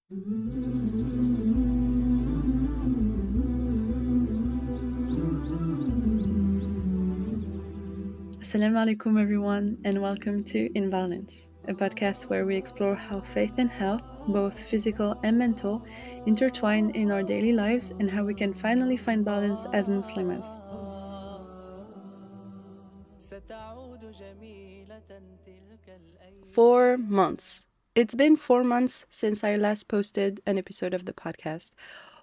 Assalamu alaikum, everyone, and welcome to In Balance, a podcast where we explore how faith and health, both physical and mental, intertwine in our daily lives and how we can finally find balance as Muslims. 4 months. It's been 4 months since I last posted an episode of the podcast.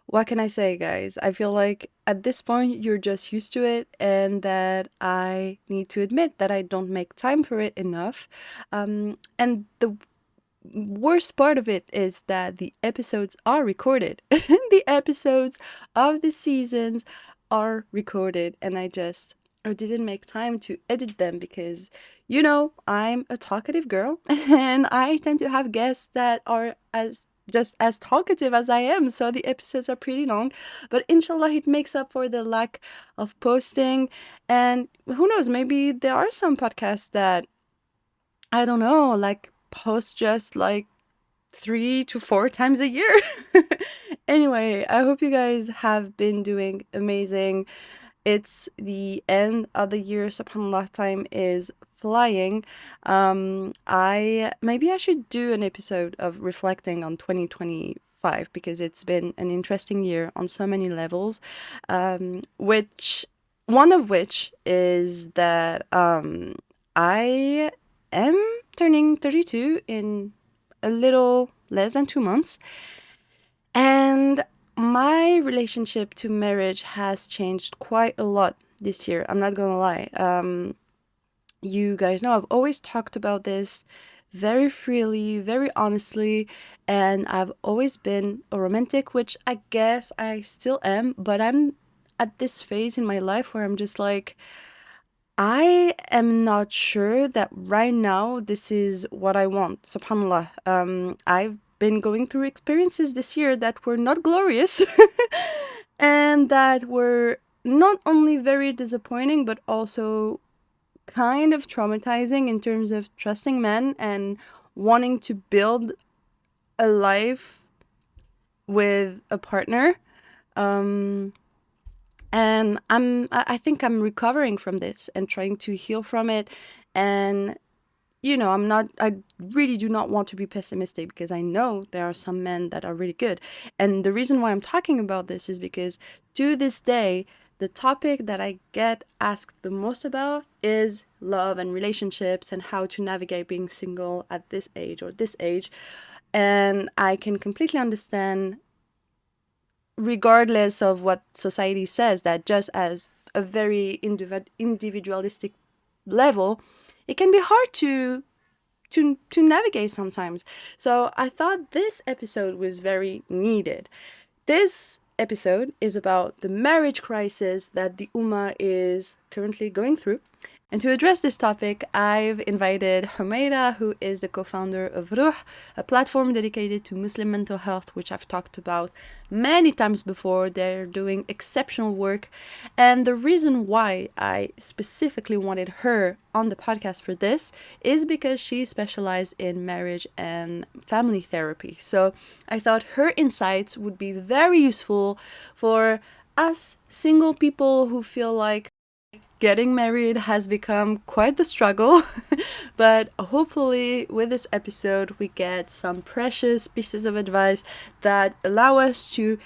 What can I say, guys? I feel like at this point you're just used to it, and that I need to admit that I don't make time for it enough. And the worst part of it is that the episodes are recorded. The episodes of the seasons are recorded, and I didn't make time to edit them because, I'm a talkative girl and I tend to have guests that are just as talkative as I am, so the episodes are pretty long. But inshallah, it makes up for the lack of posting. And who knows, maybe there are some podcasts that, I don't know, like post just like 3 to 4 times a year. Anyway, I hope you guys have been doing amazing. It's the end of the year. Subhanallah, time is flying. I should do an episode of reflecting on 2025 because it's been an interesting year on so many levels. Which one of which is that I am turning 32 in a little less than 2 months. And my relationship to marriage has changed quite a lot this year. I'm not gonna lie. You guys know I've always talked about this very freely, very honestly, and I've always been a romantic, which I guess I still am, but I'm at this phase in my life where I'm just like, I am not sure that right now this is what I want. Subhanallah. I've been going through experiences this year that were not glorious and that were not only very disappointing, but also kind of traumatizing in terms of trusting men and wanting to build a life with a partner. Um, and I think I'm recovering from this and trying to heal from it. And I really do not want to be pessimistic because I know there are some men that are really good. And the reason why I'm talking about this is because to this day, the topic that I get asked the most about is love and relationships and how to navigate being single at this age or this age. And I can completely understand, regardless of what society says, that just as a very individualistic level, it can be hard to navigate sometimes. So I thought this episode was very needed. This episode is about the marriage crisis that the Ummah is currently going through. And to address this topic, I've invited Humeyra, who is the co-founder of Ruh, a platform dedicated to Muslim mental health, which I've talked about many times before. They're doing exceptional work. And the reason why I specifically wanted her on the podcast for this is because she specialized in marriage and family therapy. So I thought her insights would be very useful for us single people who feel like getting married has become quite the struggle. But hopefully with this episode we get some precious pieces of advice that allow us to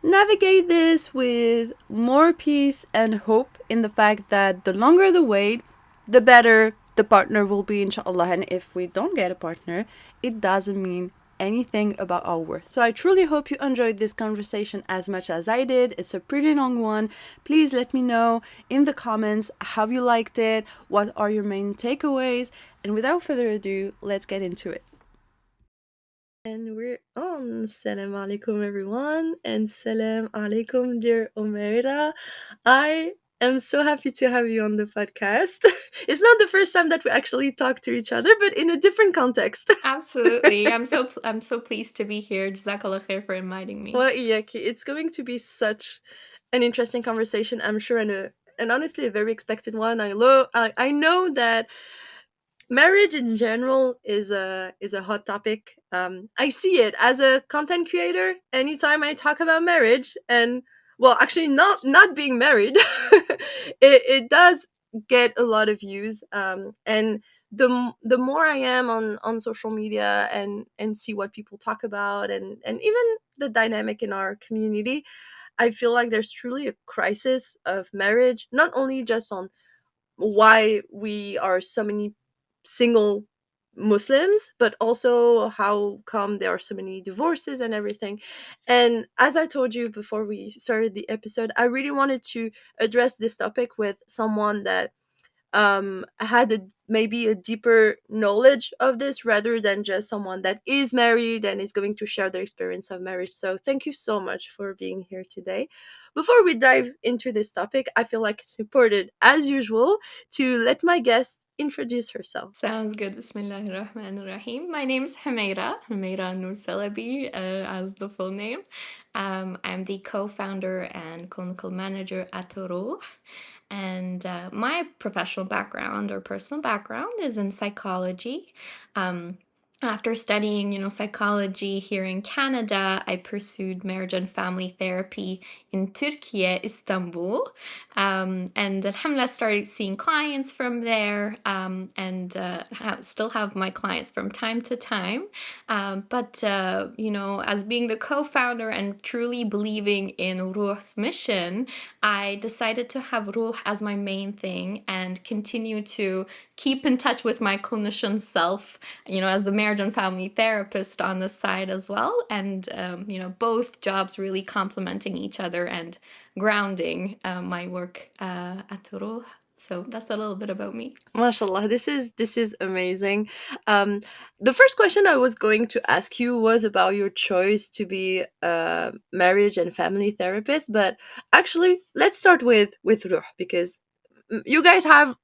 navigate this with more peace and hope, in the fact that the longer the wait, the better the partner will be, inshallah. And if we don't get a partner, it doesn't mean anything about our worth. So I truly hope you enjoyed this conversation as much as I did. It's a pretty long one. Please let me know in the comments how you liked it, what are your main takeaways, and without further ado, let's get into it. And we're on. Salam alaikum, everyone, and salam alaikum, dear Humeyra. I am so happy to have you on the podcast. It's not the first time that we actually talk to each other, but in a different context. Absolutely. I'm so pleased to be here. Jazakallah khair for inviting me. Well, it's going to be such an interesting conversation, I'm sure, and honestly a very expected one. I know that marriage in general is a hot topic. I see it as a content creator. Anytime I talk about marriage, and well, actually, not being married, it does get a lot of views. And the more I am on social media and see what people talk about, and even the dynamic in our community, I feel like there's truly a crisis of marriage, not only just on why we are so many single Muslims, but also how come there are so many divorces and everything. And as I told you before we started the episode, I really wanted to address this topic with someone that had maybe a deeper knowledge of this rather than just someone that is married and is going to share their experience of marriage. So thank you so much for being here today. Before we dive into this topic, I feel like it's important, as usual, to let my guest introduce herself. Sounds good. Bismillahirrahmanirrahim. My name is Humeyra, Humeyra Nur Celebi, as the full name. I'm the co-founder and clinical manager at Toro. And my professional background or personal background is in psychology. Um, After studying, psychology here in Canada, I pursued marriage and family therapy in Turkey, Istanbul. And alhamdulillah, started seeing clients from there, and still have my clients from time to time. But as being the co-founder and truly believing in Ruh's mission, I decided to have Ruh as my main thing and continue to keep in touch with my clinician self, as the marriage and family therapist on the side as well. And, both jobs really complementing each other and grounding my work at Ruh. So that's a little bit about me. MashaAllah, this is amazing. Um, the first question I was going to ask you was about your choice to be a marriage and family therapist, but actually, let's start with Ruh, because you guys have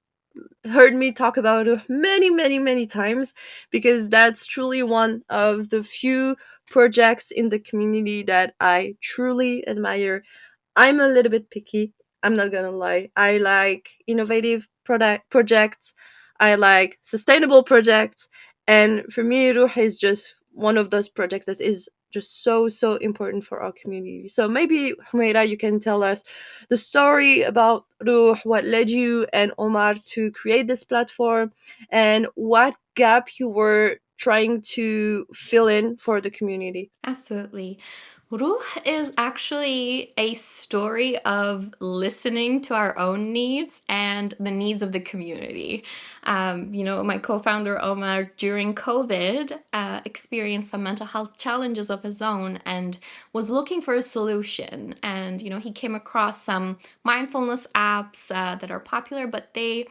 heard me talk about Ruh many, many, many times, because that's truly one of the few projects in the community that I truly admire. I'm a little bit picky. I'm not gonna lie. I like innovative product projects. I like sustainable projects, and for me, Ruh is just one of those projects that is just so important for our community. So maybe Humeira, you can tell us the story about Ruh, what led you and Omar to create this platform, and what gap you were trying to fill in for the community. Absolutely. Ruh is actually a story of listening to our own needs and the needs of the community. My co founder Omar, during COVID, experienced some mental health challenges of his own and was looking for a solution. And, he came across some mindfulness apps that are popular, but they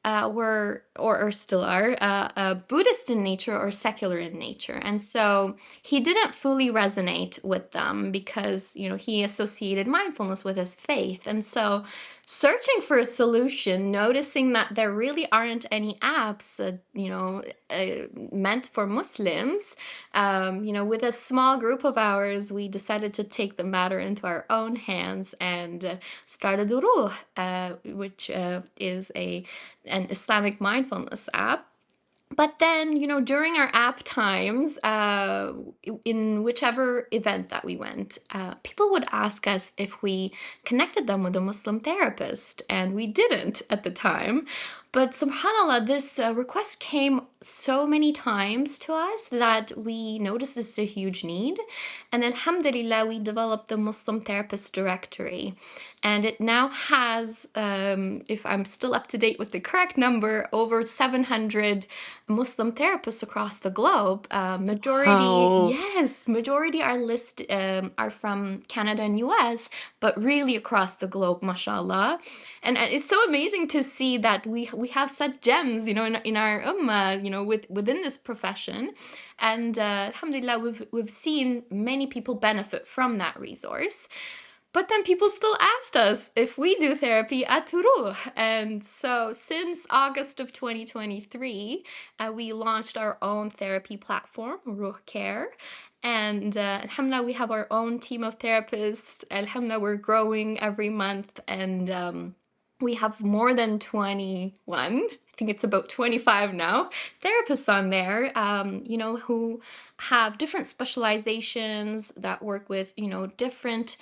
were or still are Buddhist in nature or secular in nature, and so he didn't fully resonate with them because he associated mindfulness with his faith, and so searching for a solution, noticing that there really aren't any apps, meant for Muslims. With a small group of ours, we decided to take the matter into our own hands and started Ruh, which is an Islamic mindfulness app. But then, during our app times, in whichever event that we went, people would ask us if we connected them with a Muslim therapist, and we didn't at the time. But subhanAllah, this request came so many times to us that we noticed this is a huge need. And alhamdulillah, we developed the Muslim Therapist Directory. And it now has, if I'm still up to date with the correct number, over 700 Muslim therapists across the globe. Majority, Wow. yes, majority are from Canada and US, but really across the globe, mashallah. And it's so amazing to see that we have such gems, in our ummah, within this profession. And alhamdulillah, we've seen many people benefit from that resource. But then people still asked us if we do therapy at Turuh. And so since August of 2023, we launched our own therapy platform, Ruh Care. And alhamdulillah, we have our own team of therapists. Alhamdulillah, we're growing every month. And we have more than 21 think it's about 25 now, therapists on there, who have different specializations that work with, different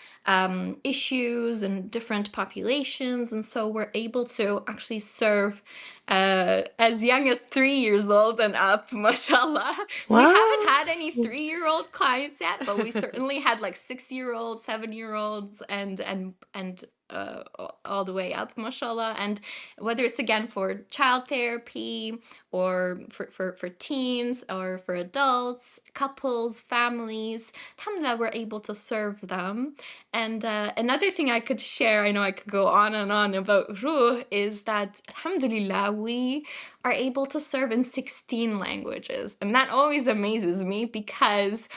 issues and different populations. And so we're able to actually serve as young as 3 years old and up, mashallah. We haven't Wow. had any 3-year-old clients yet, but we certainly had like 6-year-olds, 7-year-olds, and all the way up, mashallah. And whether it's again for child therapy or for teens or for adults, couples, families, alhamdulillah, we're able to serve them. And another thing I could share, I know I could go on and on about Ruh, is that alhamdulillah, we are able to serve in 16 languages. And that always amazes me because,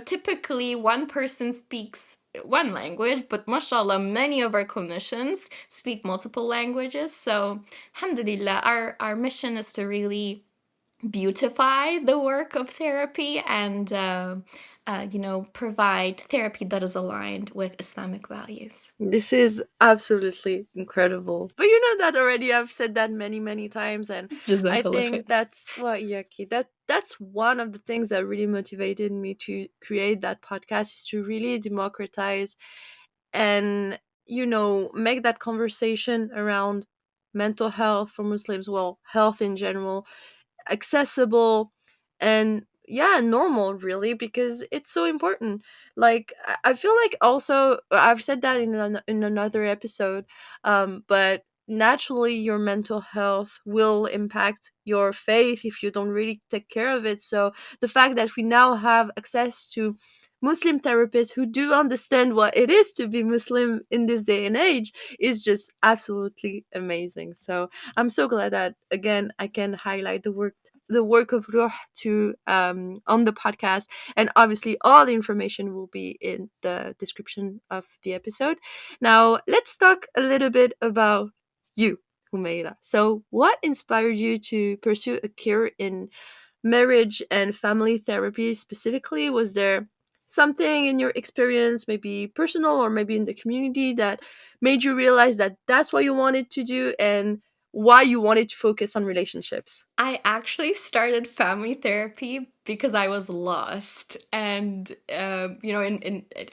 typically one person speaks one language, but mashallah, many of our clinicians speak multiple languages. So, alhamdulillah, our mission is to really beautify the work of therapy and, provide therapy that is aligned with Islamic values. This is absolutely incredible. But you know that already. I've said that many, many times, and I Jazakallah khair. think that's well, Yaki. That's one of the things that really motivated me to create that podcast is to really democratize and make that conversation around mental health for Muslims, well, health in general, accessible and yeah, normal really, because it's so important. Like I feel like also I've said that in another episode, but naturally your mental health will impact your faith if you don't really take care of it. So the fact that we now have access to Muslim therapists who do understand what it is to be Muslim in this day and age is just absolutely amazing. So I'm so glad that again I can highlight the work of Ruh to on the podcast, and obviously all the information will be in the description of the episode. Now let's talk a little bit about you, Humeira. So what inspired you to pursue a career in marriage and family therapy specifically? Was there something in your experience, maybe personal or maybe in the community, that made you realize that that's what you wanted to do and why you wanted to focus on relationships? I actually started family therapy because I was lost. And,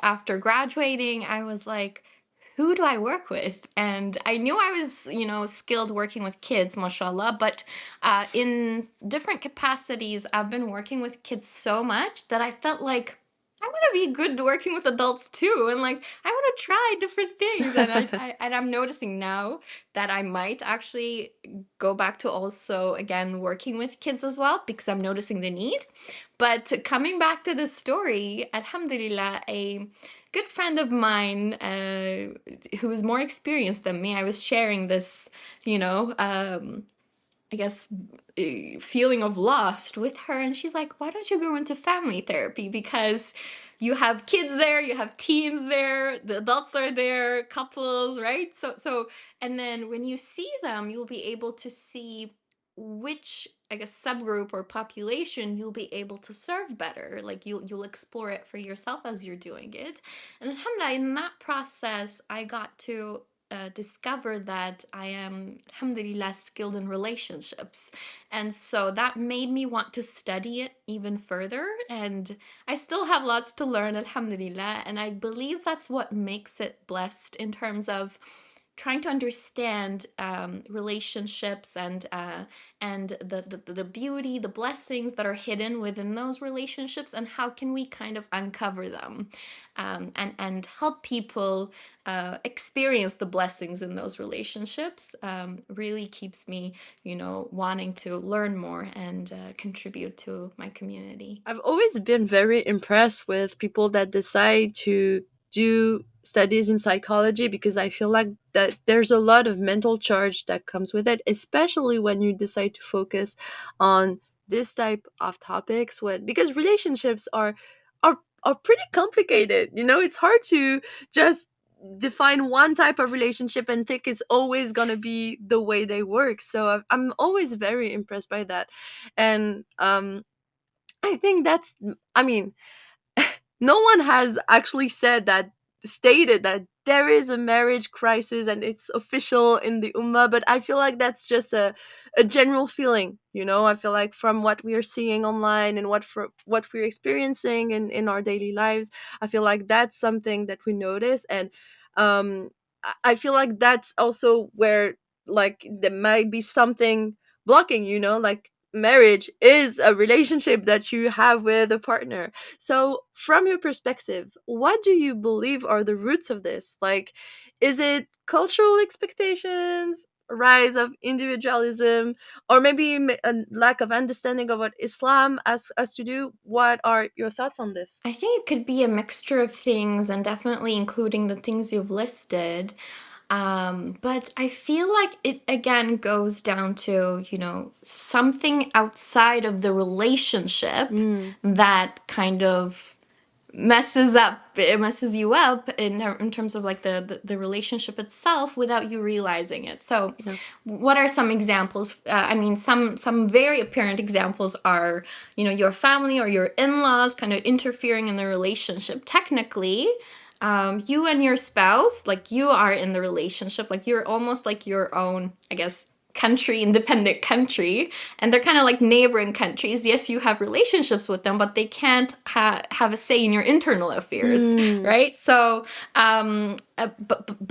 after graduating, I was like, who do I work with? And I knew I was, skilled working with kids, mashallah, but in different capacities, I've been working with kids so much that I felt like I want to be good working with adults too. And like, I want to try different things. And I'm noticing now that I might actually go back to also again working with kids as well because I'm noticing the need. But coming back to the story, alhamdulillah, a good friend of mine who is more experienced than me, I was sharing this, I guess, feeling of lost with her. And she's like, why don't you go into family therapy? Because you have kids there, you have teens there, the adults are there, couples, right? And then when you see them, you'll be able to see which, I guess, subgroup or population you'll be able to serve better. Like you'll explore it for yourself as you're doing it. And alhamdulillah, in that process, I got to discover that I am, alhamdulillah, skilled in relationships. And so that made me want to study it even further. And I still have lots to learn, alhamdulillah. And I believe that's what makes it blessed in terms of trying to understand relationships and the beauty, the blessings that are hidden within those relationships, and how can we kind of uncover them, and help people experience the blessings in those relationships. Really keeps me, wanting to learn more and contribute to my community. I've always been very impressed with people that decide to do studies in psychology, because I feel like that there's a lot of mental charge that comes with it, especially when you decide to focus on this type of topics, when because relationships are pretty complicated. It's hard to just define one type of relationship and think it's always going to be the way they work. So I'm always very impressed by that. And I think I mean, no one has actually stated that there is a marriage crisis and it's official in the ummah, but I feel like that's just a general feeling, you know. I feel like from what we are seeing online and what we're experiencing in our daily lives, I feel like that's something that we notice. And I feel like that's also where, like, there might be something blocking, you know, like marriage is a relationship that you have with a partner. So from your perspective, what do you believe are the roots of this? Like, is it cultural expectations, rise of individualism, or maybe a lack of understanding of what Islam asks us to do? What are your thoughts on this? I think it could be a mixture of things, and definitely including the things you've listed. But I feel like it again goes down to, something outside of the relationship Mm, that kind of messes you up in terms of like the relationship itself without you realizing it. So yeah. what are some examples? I mean, some very apparent examples are, your family or your in-laws kind of interfering in the relationship. Technically, you and your spouse, like, you are in the relationship, like you're almost like your own, I guess, independent country, and they're kind of like neighboring countries. Yes, you have relationships with them, but they can't have a say in your internal affairs, Mm, right? So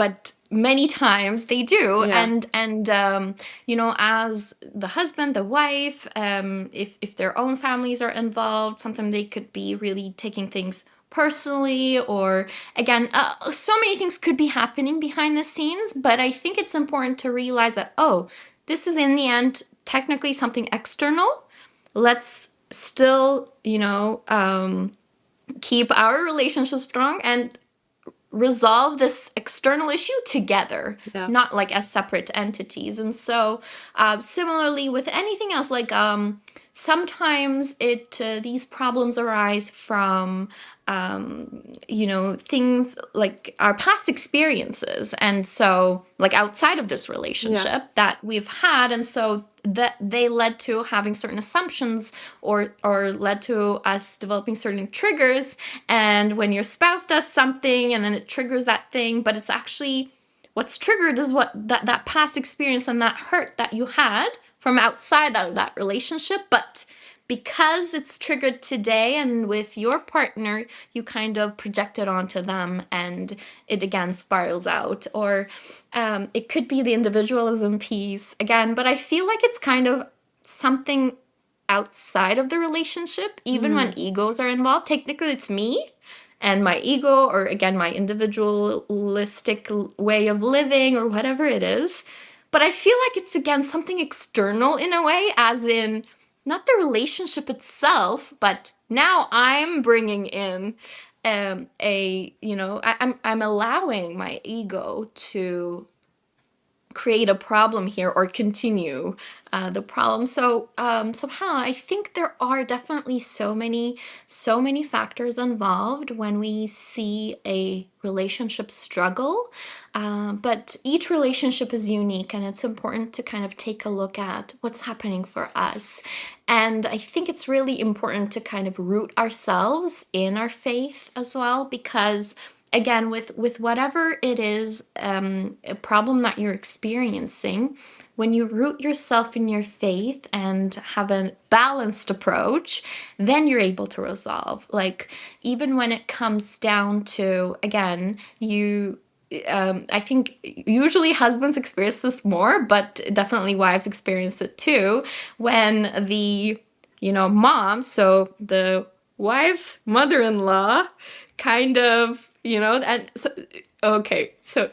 but many times they do. yeah. And as the husband, the wife, if their own families are involved, sometimes they could be really taking things personally, or again, so many things could be happening behind the scenes. But I think it's important to realize that, oh, this is in the end technically something external. Let's still, keep our relationship strong and resolve this external issue together, Yeah. not like as separate entities. And so, similarly with anything else, like, sometimes these problems arise from, things like our past experiences, and so like outside of this Yeah. relationship that we've had, and so that they led to having certain assumptions, or led to us developing certain triggers. And when your spouse does something and then it triggers that thing, but it's actually what's triggered is what that past experience and that hurt that you had from outside of that relationship. But because it's triggered today and with your partner, you kind of project it onto them, and it again spirals out. Or it could be the individualism piece again, but I feel like it's kind of something outside of the relationship, even when Mm, egos are involved. Technically, it's me and my ego, or again, my individualistic way of living, or whatever it is. But I feel like it's again something external in a way, as in not the relationship itself, but now I'm bringing in I'm allowing my ego to create a problem here, or continue the problem. So somehow I think there are definitely so many factors involved when we see a relationship struggle. But each relationship is unique, and it's important to kind of take a look at what's happening for us. And I think it's really important to kind of root ourselves in our faith as well, because again, with whatever it is, a problem that you're experiencing, when you root yourself in your faith and have a balanced approach, then you're able to resolve. Like, even when it comes down to, again, I think usually husbands experience this more, but definitely wives experience it too, when the mom, so the wife's mother-in-law, kind of, and so, okay, so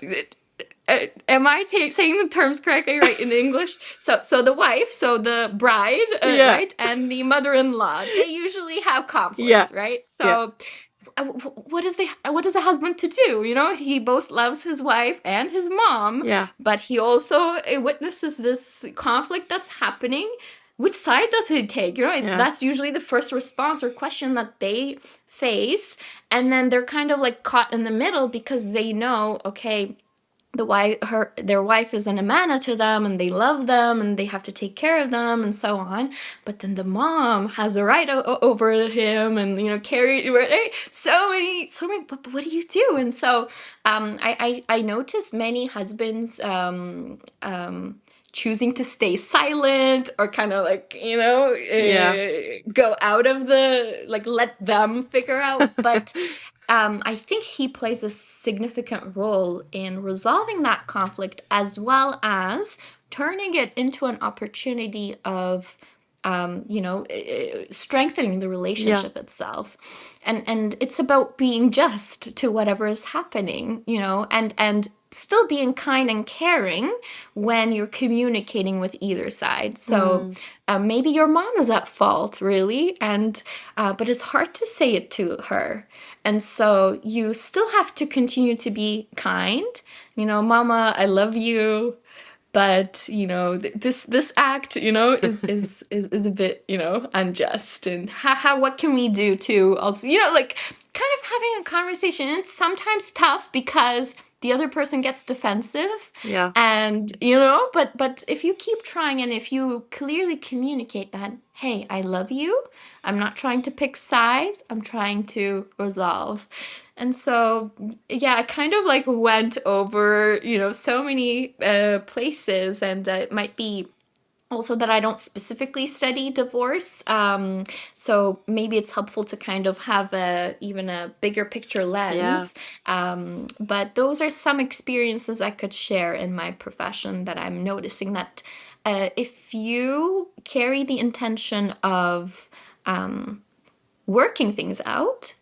am I saying the terms correctly, right, in English? So the wife, so the bride, yeah. right, and the mother-in-law, they usually have Yeah. conflicts, right? Yeah. So what is the husband to do? He both loves his wife and his mom, Yeah. but he also witnesses this conflict that's happening. Which side does he take? Yeah. That's usually the first response or question that they face. And then they're kind of like caught in the middle, because they know, okay, their wife is an amana to them, and they love them, and they have to take care of them, and so on. But then the mom has a right over him, and carry right? So many. But what do you do? And so I noticed many husbands choosing to stay silent, or kind of like, Yeah. go out of the, like, let them figure out. But I think he plays a significant role in resolving that conflict, as well as turning it into an opportunity of, strengthening the Yeah. relationship itself. And it's about being just to whatever is happening, and still being kind and caring when you're communicating with either side. So Mm. maybe your mom is at fault, really, and but it's hard to say it to her. And so you still have to continue to be kind. Mama, I love you, but this act, is a bit, unjust. And how what can we do to also, like, kind of having a conversation. It's sometimes tough because the other person gets defensive, Yeah. and but if you keep trying, and if you clearly communicate that, hey, I love you, I'm not trying to pick sides, I'm trying to resolve. And so, yeah, I kind of like went over, so many places, and it might be also that I don't specifically study divorce. So maybe it's helpful to kind of have even a bigger picture Yeah. lens. But those are some experiences I could share in my profession, that I'm noticing that if you carry the intention of working things out,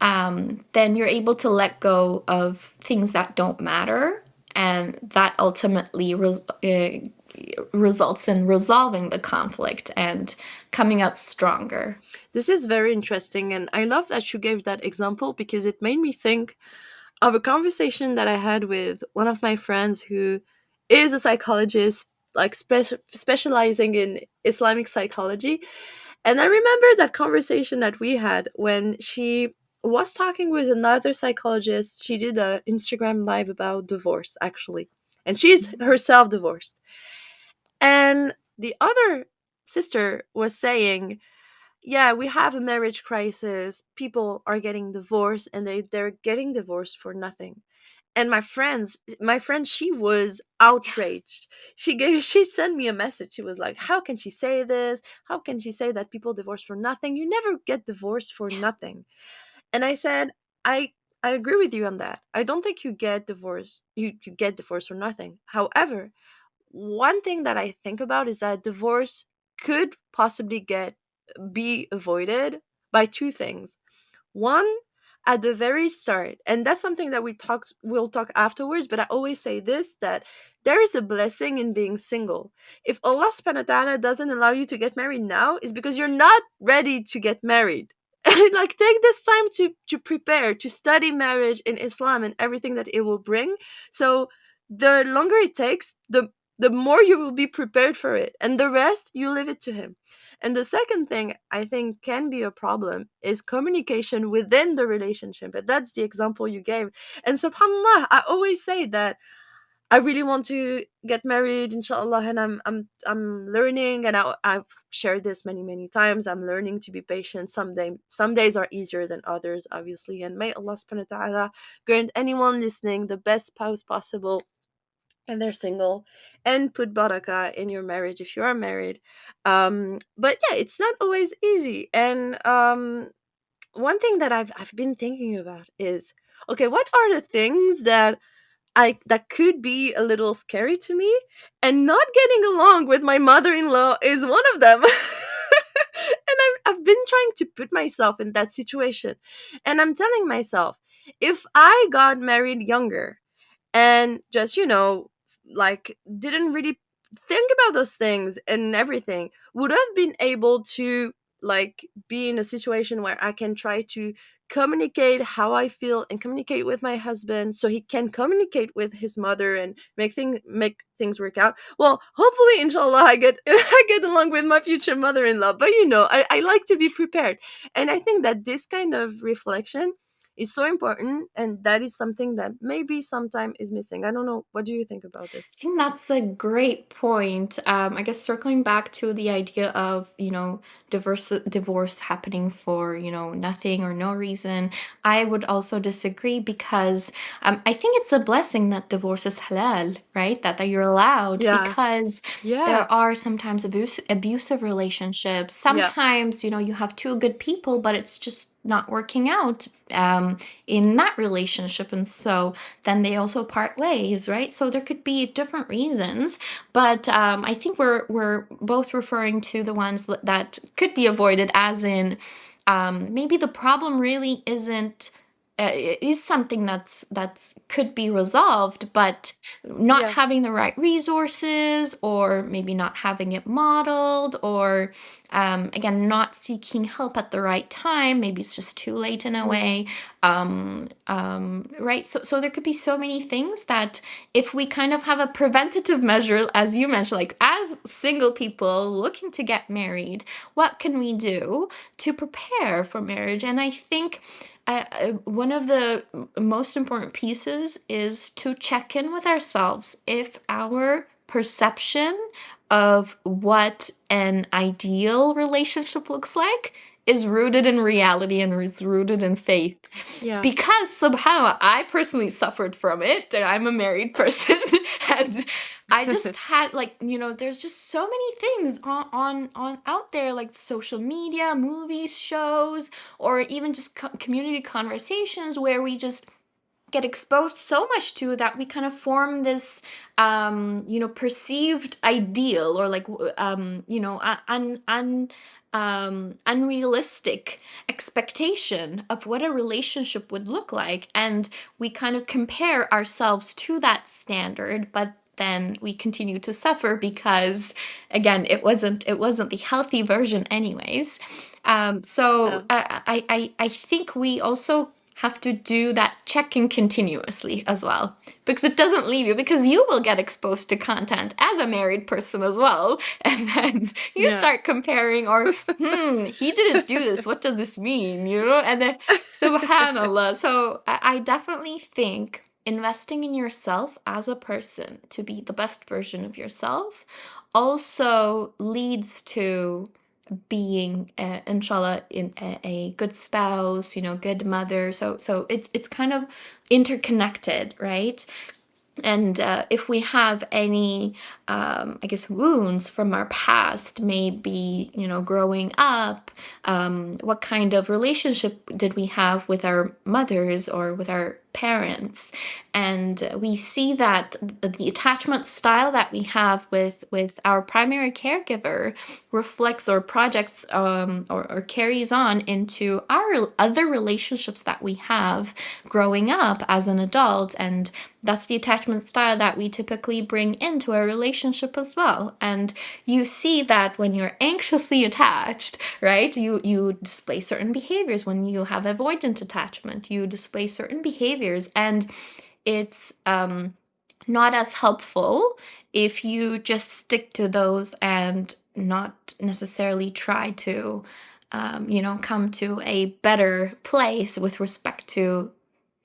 then you're able to let go of things that don't matter. And that ultimately results in resolving the conflict and coming out stronger. This is very interesting, and I love that you gave that example because it made me think of a conversation that I had with one of my friends who is a psychologist, like specializing in Islamic psychology. And I remember that conversation that we had when she was talking with another psychologist. She did a Instagram live about divorce, actually, and she's herself divorced. And the other sister was saying, yeah, we have a marriage crisis, people are getting divorced, and they're getting divorced for nothing. And my friend, she was outraged. She sent me a message. She was like, how can she say this? How can she say that people divorce for nothing? You never get divorced for nothing. And I said, I agree with you on that. I don't think you get divorced for nothing. However, one thing that I think about is that divorce could possibly get be avoided by two things. One, at the very start, and that's something that we'll talk afterwards, but I always say this, that there is a blessing in being single. If Allah subhanahu wa ta'ala doesn't allow you to get married now, is because you're not ready to get married. Like, take this time to prepare, to study marriage in Islam and everything that it will bring. So the longer it takes, the more you will be prepared for it, and the rest you leave it to him. And the second thing I think can be a problem is communication within the relationship. And that's the example you gave. And subhanallah, I always say that I really want to get married, inshallah, and I'm learning, and I've shared this many times. I'm learning to be patient. Some days are easier than others, obviously. And may Allah subhanahu wa ta'ala grant anyone listening the best spouse possible, and they're single, and put barakah in your marriage if you are married. But yeah, it's not always easy. And one thing that I've been thinking about is, okay, what are the things that could be a little scary to me, and not getting along with my mother-in-law is one of them. And I've been trying to put myself in that situation, and I'm telling myself, if I got married younger and just, like, didn't really think about those things and everything, would have been able to, like, be in a situation where I can try to communicate how I feel and communicate with my husband so he can communicate with his mother and make things work out. Well, hopefully, inshallah, I get I get along with my future mother-in-law, but I like to be prepared. And I think that this kind of reflection is so important, and that is something that maybe sometime is missing. I don't know, what do you think about I this? think that's a great point. I guess circling back to the idea of, divorce happening for, nothing or no reason, I would also disagree because I think it's a blessing that divorce is halal, right? That you're allowed Yeah, because yeah, there are sometimes abusive relationships. yeah, Sometimes, you have two good people, but it's just not working out in that relationship. And so then they also part ways, right? So there could be different reasons, but I think we're both referring to the ones that could be avoided, as in maybe the problem really isn't. It is something that's could be resolved, but not yeah, having the right resources, or maybe not having it modeled, or again, not seeking help at the right time. Maybe it's just too late in a mm, way. Right. So there could be so many things that if we kind of have a preventative measure, as you mentioned, like as single people looking to get married, what can we do to prepare for marriage? And I think one of the most important pieces is to check in with ourselves if our perception of what an ideal relationship looks like is rooted in reality and is rooted in faith. yeah, Because somehow I personally suffered from it. I'm a married person, and I just had, like, there's just so many things on out there, like social media, movies, shows, or even just community conversations, where we just get exposed so much to that we kind of form this perceived ideal, or like unrealistic expectation of what a relationship would look like, and we kind of compare ourselves to that standard, but then we continue to suffer because, again, it wasn't the healthy version anyways. yeah, So I think we also have to do that checking continuously as well, because it doesn't leave you, because you will get exposed to content as a married person as well, and then you yeah. start comparing, or he didn't do this, what does this mean, and then subhanallah. So I definitely think investing in yourself as a person to be the best version of yourself also leads to being, inshallah, in a good spouse, good mother. So it's kind of interconnected, right? And if we have any, I guess, wounds from our past, maybe, growing up, what kind of relationship did we have with our mothers or with our parents? And we see that the attachment style that we have with our primary caregiver reflects or projects, or carries on into our other relationships that we have growing up as an adult. And that's the attachment style that we typically bring into a relationship as well. And you see that when you're anxiously attached, right? You display certain behaviors. When you have avoidant attachment, you display certain behaviors, and it's not as helpful if you just stick to those and not necessarily try to come to a better place with respect to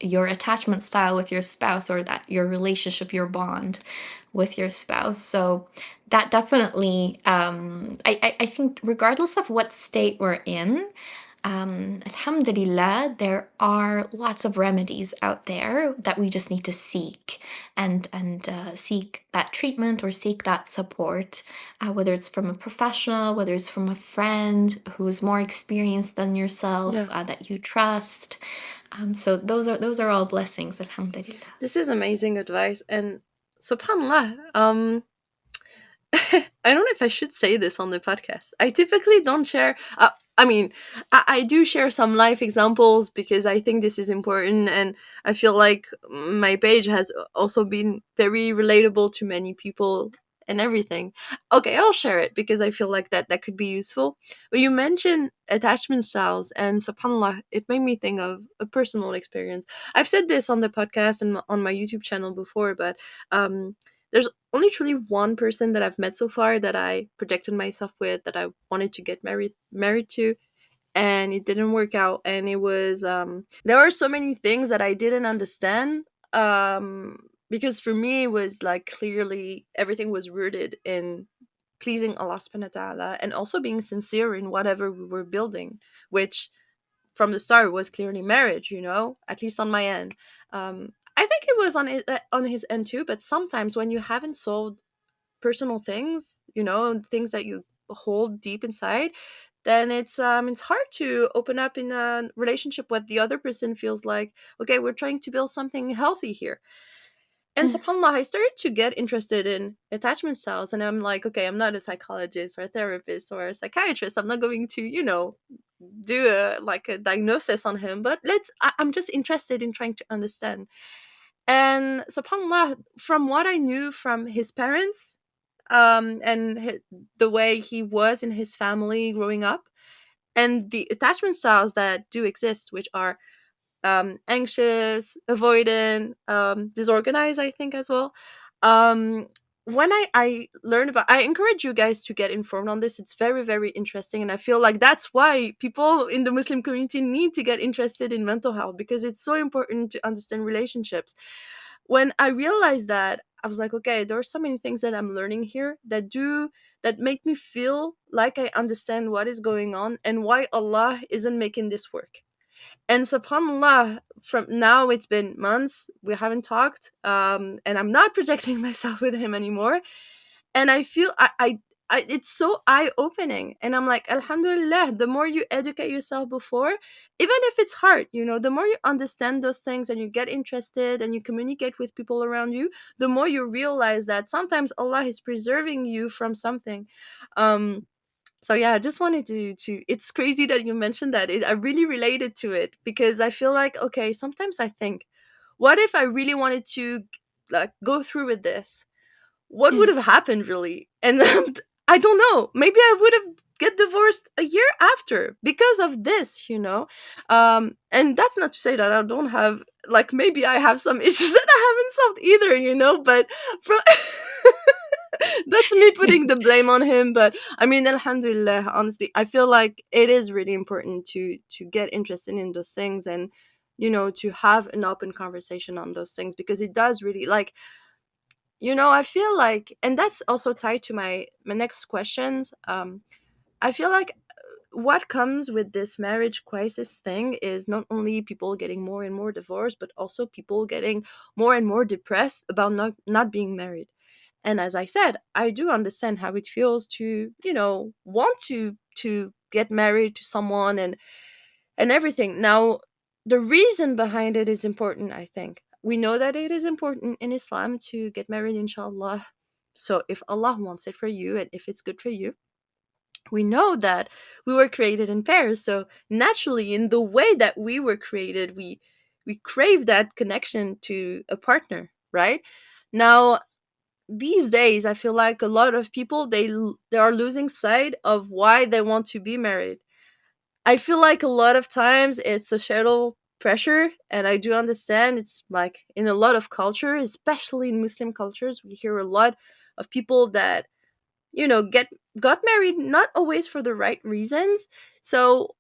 your attachment style with your spouse, or that your relationship, your bond with your spouse. So that definitely, I think, regardless of what state we're in, alhamdulillah, there are lots of remedies out there that we just need to seek, and seek that treatment or seek that support, whether it's from a professional, whether it's from a friend who is more experienced than yourself, Yeah, that you trust. So those are all blessings, alhamdulillah. this is amazing advice, and subhanallah, I don't know if I should say this on the podcast. I typically don't share. I mean, I do share some life examples because I think this is important, and I feel like my page has also been very relatable to many people and everything. Okay, I'll share it because I feel like that could be useful. But you mentioned attachment styles, and subhanallah, it made me think of a personal experience. I've said this on the podcast and on my YouTube channel before, but um, there's only truly one person that I've met so far that I projected myself with, that I wanted to get married to. and it didn't work out. And it was there were so many things that I didn't understand, because for me it was like clearly everything was rooted in pleasing Allah subhanahu wa ta'ala and also being sincere in whatever we were building, which from the start was clearly marriage, at least on my end. I think it was on his end too, but sometimes when you haven't solved personal things, things that you hold deep inside, then it's hard to open up in a relationship where the other person feels like, okay, we're trying to build something healthy here. And subhanallah, I started to get interested in attachment styles, and I'm like, okay, I'm not a psychologist or a therapist or a psychiatrist. I'm not going to, do a diagnosis on him, but I'm just interested in trying to understand. And subhanallah, from what I knew from his parents, and the way he was in his family growing up, and the attachment styles that do exist, which are anxious, avoidant, disorganized, I think as well. Um, when I learned about, I encourage you guys to get informed on this. It's very, very interesting. And I feel like that's why people in the Muslim community need to get interested in mental health, because it's so important to understand relationships. When I realized that, I was like, okay, there are so many things that I'm learning here that make me feel like I understand what is going on and why Allah isn't making this work. And subhanallah, from now it's been months, we haven't talked, and I'm not projecting myself with him anymore. And I feel it's so eye opening. And I'm like, Alhamdulillah, the more you educate yourself before, even if it's hard, the more you understand those things and you get interested and you communicate with people around you, the more you realize that sometimes Allah is preserving you from something. Um, so yeah, I just wanted to it's crazy that you mentioned that. I really related to it because I feel like, okay, sometimes I think, what if I really wanted to like go through with this? What would have happened really? And I don't know. Maybe I would have get divorced a year after because of this. And that's not to say that I don't have, like, maybe I have some issues that I haven't solved either, but from that's me putting the blame on him. But I mean, alhamdulillah, honestly, I feel like it is really important to get interested in those things, and to have an open conversation on those things, because it does really, like, I feel like, and that's also tied to my next questions. I feel like what comes with this marriage crisis thing is not only people getting more and more divorced, but also people getting more and more depressed about not being married. And as I said, I do understand how it feels to, want to get married to someone and everything. Now, the reason behind it is important, I think. We know that it is important in Islam to get married, inshallah. So if Allah wants it for you and if it's good for you, we know that we were created in pairs. So naturally, in the way that we were created, we crave that connection to a partner, right? Now, these days I feel like a lot of people, they are losing sight of why they want to be married. I feel like a lot of times it's societal pressure, and I do understand it's like in a lot of culture, especially in Muslim cultures, we hear a lot of people that get got married not always for the right reasons. So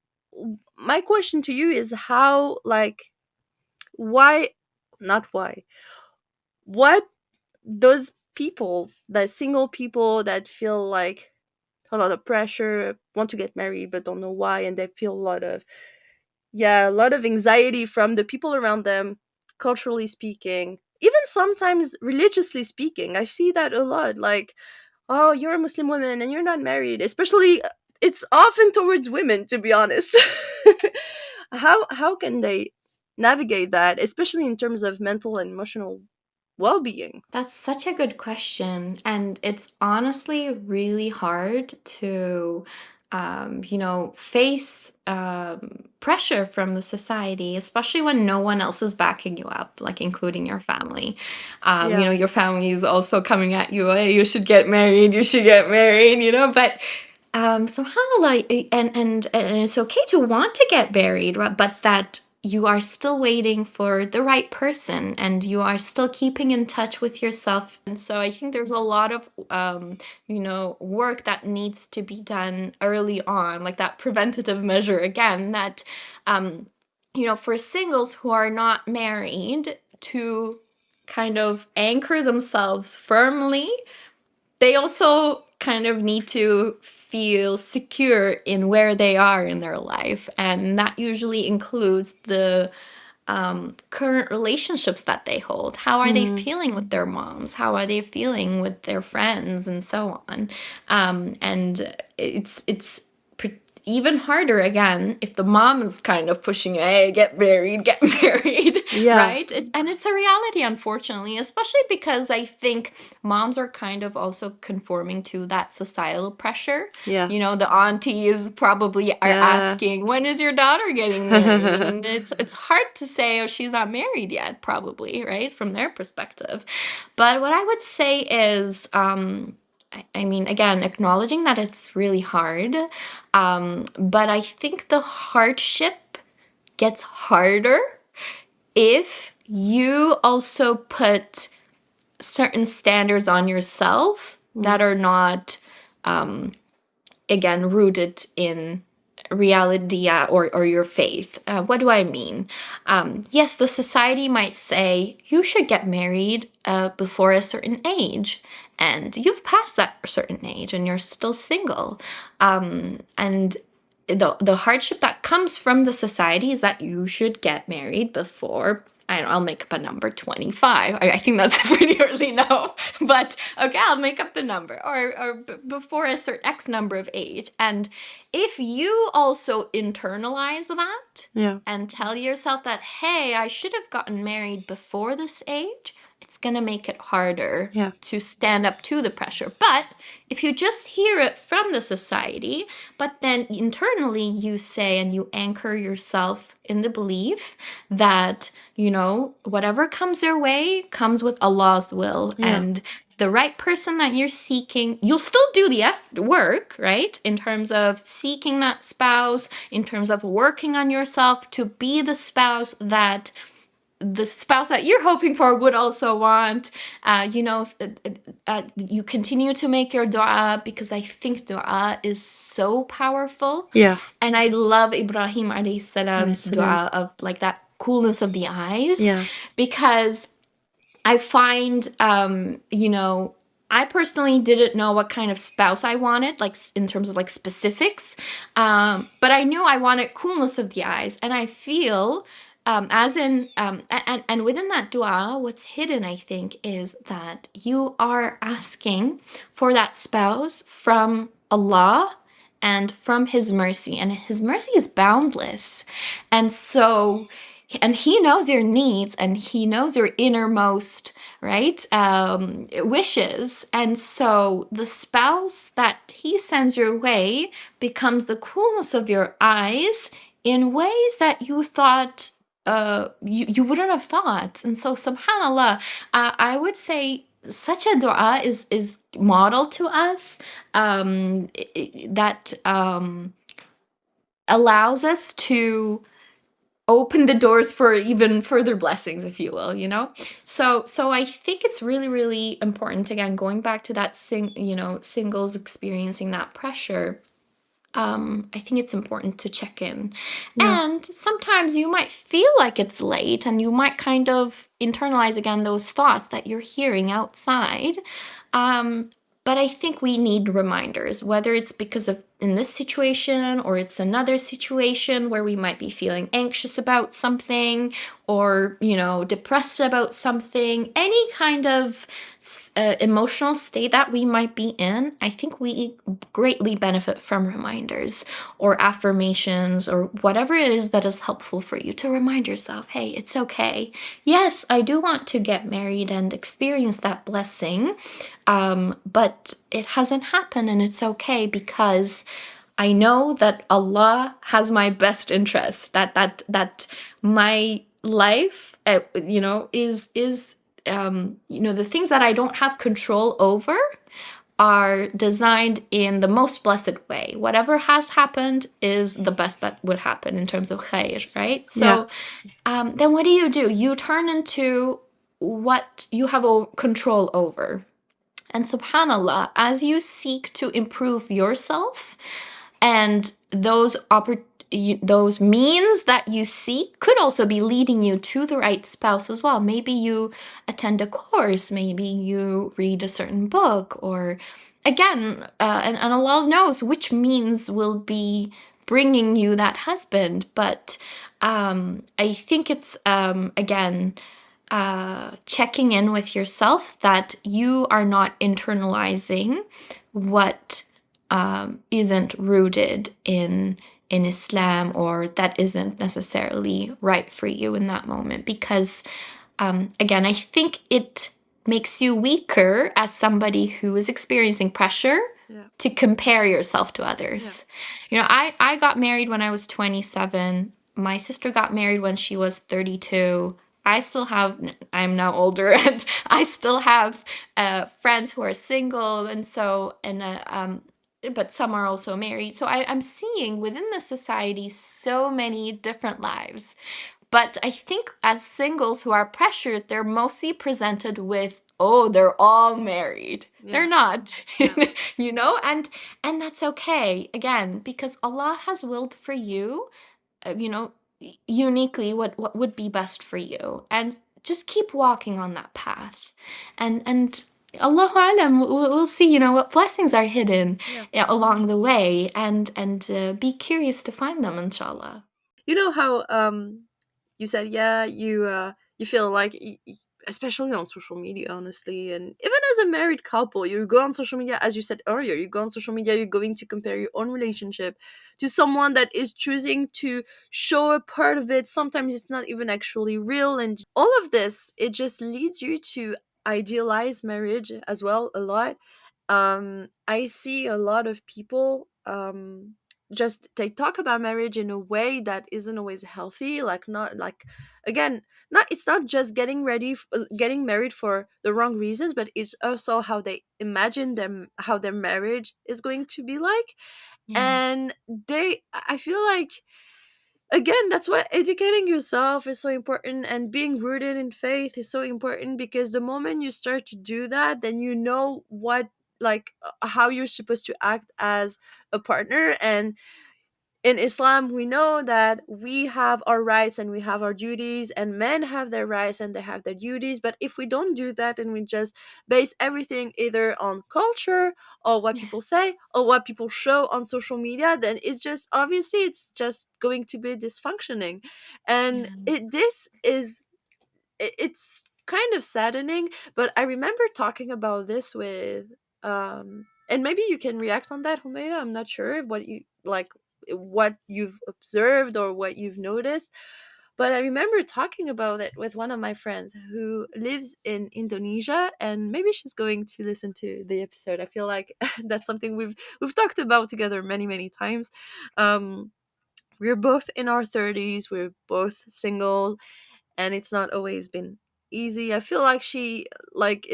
my question to you is, how, like, why, not why, what those people, the single people that feel like a lot of pressure, want to get married but don't know why, and they feel a lot of anxiety from the people around them, culturally speaking, even sometimes religiously speaking. I see that a lot. Like, oh, you're a Muslim woman and you're not married. Especially, it's often towards women, to be honest. How can they navigate that, especially in terms of mental and emotional well-being? That's such a good question. And it's honestly really hard to, face pressure from the society, especially when no one else is backing you up, like including your family. Yeah. Your family is also coming at you, hey, you should get married, you should get married, but somehow, like, and it's okay to want to get married, right? But that you are still waiting for the right person and you are still keeping in touch with yourself. And so I think there's a lot of, work that needs to be done early on, like that preventative measure again, that, um, for singles who are not married to kind of anchor themselves firmly, they also kind of need to feel secure in where they are in their life. And that usually includes the current relationships that they hold. How are they Mm. feeling with their moms? How are they feeling with their friends, and so on? And it's even harder again if the mom is kind of pushing, hey, get married, Yeah. right? And it's a reality, unfortunately, especially because I think moms are kind of also conforming to that societal pressure. Yeah. The aunties probably are Yeah. asking, when is your daughter getting married? And it's hard to say, oh, she's not married yet, probably, right? From their perspective. But what I would say is, I mean, again, acknowledging that it's really hard. But I think the hardship gets harder if you also put certain standards on yourself that Mm. are not, again, rooted in reality, or your faith. What do I mean? Yes, the society might say you should get married before a certain age, and you've passed that certain age and you're still single. And the hardship that comes from the society is that you should get married before, I'll make up a number, 25. I think that's pretty early now, but okay, I'll make up the number, or before a certain X number of age. And if you also internalize that Yeah. and tell yourself that, hey, I should have gotten married before this age, it's going to make it harder Yeah. to stand up to the pressure. But if you just hear it from the society, but then internally you say and you anchor yourself in the belief that, whatever comes your way comes with Allah's will, Yeah. and the right person that you're seeking, you'll still do the work, right? In terms of seeking that spouse, in terms of working on yourself to be the spouse that you're hoping for would also want. You continue to make your dua, because I think dua is so powerful. Yeah. And I love Ibrahim alayhi Alayhi salam's salam. dua of like that coolness of the eyes, Yeah. because I find, I personally didn't know what kind of spouse I wanted, like in terms of like specifics. But I knew I wanted coolness of the eyes. And I feel, as in, and within that dua, what's hidden, I think, is that you are asking for that spouse from Allah and from His mercy. And His mercy is boundless. And so, and He knows your needs and He knows your innermost, right, wishes. And so the spouse that He sends your way becomes the coolness of your eyes in ways that you thought, you wouldn't have thought. And so, subhanallah, I would say such a dua is modeled to us, that allows us to open the doors for even further blessings, if you will, so I think it's really, really important, again, going back to that singles experiencing that pressure. I think it's important to check in. Yeah. And sometimes you might feel like it's late and you might kind of internalize again those thoughts that you're hearing outside. Um, but I think we need reminders, whether it's because of in this situation or it's another situation where we might be feeling anxious about something, or, depressed about something, any kind of emotional state that we might be in. I think we greatly benefit from reminders or affirmations or whatever it is that is helpful for you to remind yourself, hey, it's okay. Yes, I do want to get married and experience that blessing, but it hasn't happened, and it's okay, because I know that Allah has my best interest. That my life, is the things that I don't have control over. are designed in the most blessed way. Whatever has happened is the best that would happen in terms of khair, right? Yeah. So then what do? You turn into what you have control over. And subhanallah, as you seek to improve yourself, and those means that you seek could also be leading you to the right spouse as well. Maybe you attend a course, maybe you read a certain book, or again, and Allah knows which means will be bringing you that husband. But I think it's again checking in with yourself that you are not internalizing what isn't rooted in Islam, or that isn't necessarily right for you in that moment. Because again, I think it makes you weaker as somebody who is experiencing pressure Yeah. to compare yourself to Yeah. others. You know, I got married when I was 27. My sister got married when she was 32. I'm now older and I still have friends who are single, and but some are also married. So I'm seeing within the society so many different lives. But I think as singles who are pressured, they're mostly presented with, oh, they're all married. They're Yeah. not, Yeah. and that's okay. Again, because Allah has willed for you, you know, uniquely what would be best for you, and just keep walking on that path, and Allahu alam, we'll see, what blessings are hidden Yeah. along the way, and be curious to find them, inshallah. You know how you said, yeah, you feel like especially on social media, honestly, and even as a married couple, you go on social media, as you said earlier, you go on social media, you're going to compare your own relationship to someone that is choosing to show a part of it. Sometimes it's not even actually real, and all of this, it just leads you to idealize marriage as well a lot. I see a lot of people just they talk about marriage in a way that isn't always healthy, like not like, again, not, it's not just getting married for the wrong reasons, but it's also how they imagine them, how their marriage is going to be like. Yeah. And I feel like, again, that's why educating yourself is so important, and being rooted in faith is so important, because the moment you start to do that, then you know what, like, how you're supposed to act as a partner. And in Islam, we know that we have our rights and we have our duties, and men have their rights and they have their duties. But if we don't do that and we just base everything either on culture or what Yeah. people say or what people show on social media, then it's just, obviously, it's just going to be dysfunctioning. And Yeah. this is, it's kind of saddening. But I remember talking about this with and maybe you can react on that, Humeira. I'm not sure what you like, what you've observed or what you've noticed. But I remember talking about it with one of my friends who lives in Indonesia, and maybe she's going to listen to the episode. I feel like that's something we've talked about together many, many times. um we're both in our 30s, we're both single, and it's not always been easy. I feel like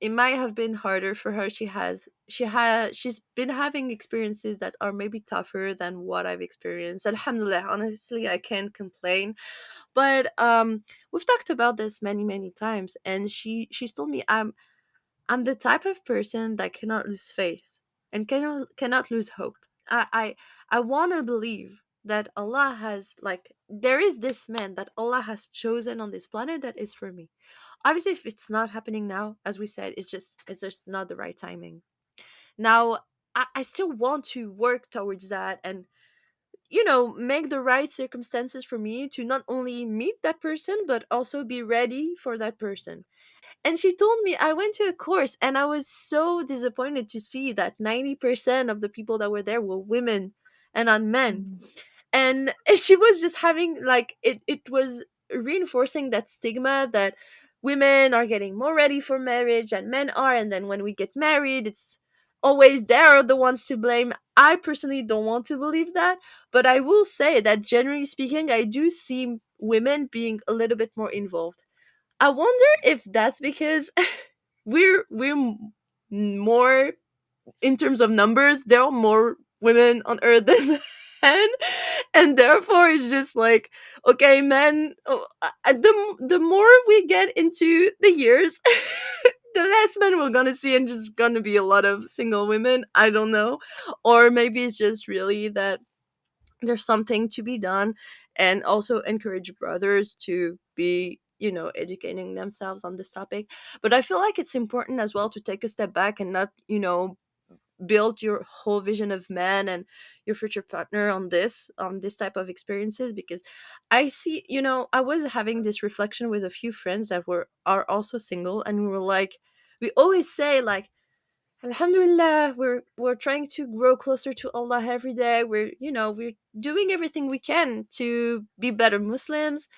it might have been harder for her. She's been having experiences that are maybe tougher than what I've experienced. Alhamdulillah, honestly, I can't complain. But we've talked about this many, many times, and she's told me I'm the type of person that cannot lose faith and cannot lose hope. I want to believe that Allah has, like, there is this man that Allah has chosen on this planet that is for me. Obviously, if it's not happening now, as we said, it's just not the right timing. Now, I still want to work towards that, and make the right circumstances for me to not only meet that person but also be ready for that person. And she told me, I went to a course and I was so disappointed to see that 90% of the people that were there were women and not men. Mm. And she was just having, like, it was reinforcing that stigma that women are getting more ready for marriage than men are, and then when we get married, it's always they're the ones to blame. I personally don't want to believe that, but I will say that generally speaking, I do see women being a little bit more involved. I wonder if that's because we're more. in terms of numbers, there are more women on earth than men, and therefore it's just like, okay, men. The more we get into the years, the less men we're gonna see, and just gonna be a lot of single women. I don't know, or maybe it's just really that there's something to be done, and also encourage brothers to be, educating themselves on this topic. But I feel like it's important as well to take a step back and not, build your whole vision of man and your future partner on this type of experiences, because I see, I was having this reflection with a few friends that are also single, and we were like, we always say like, Alhamdulillah, we're trying to grow closer to Allah every day. We're doing everything we can to be better Muslims.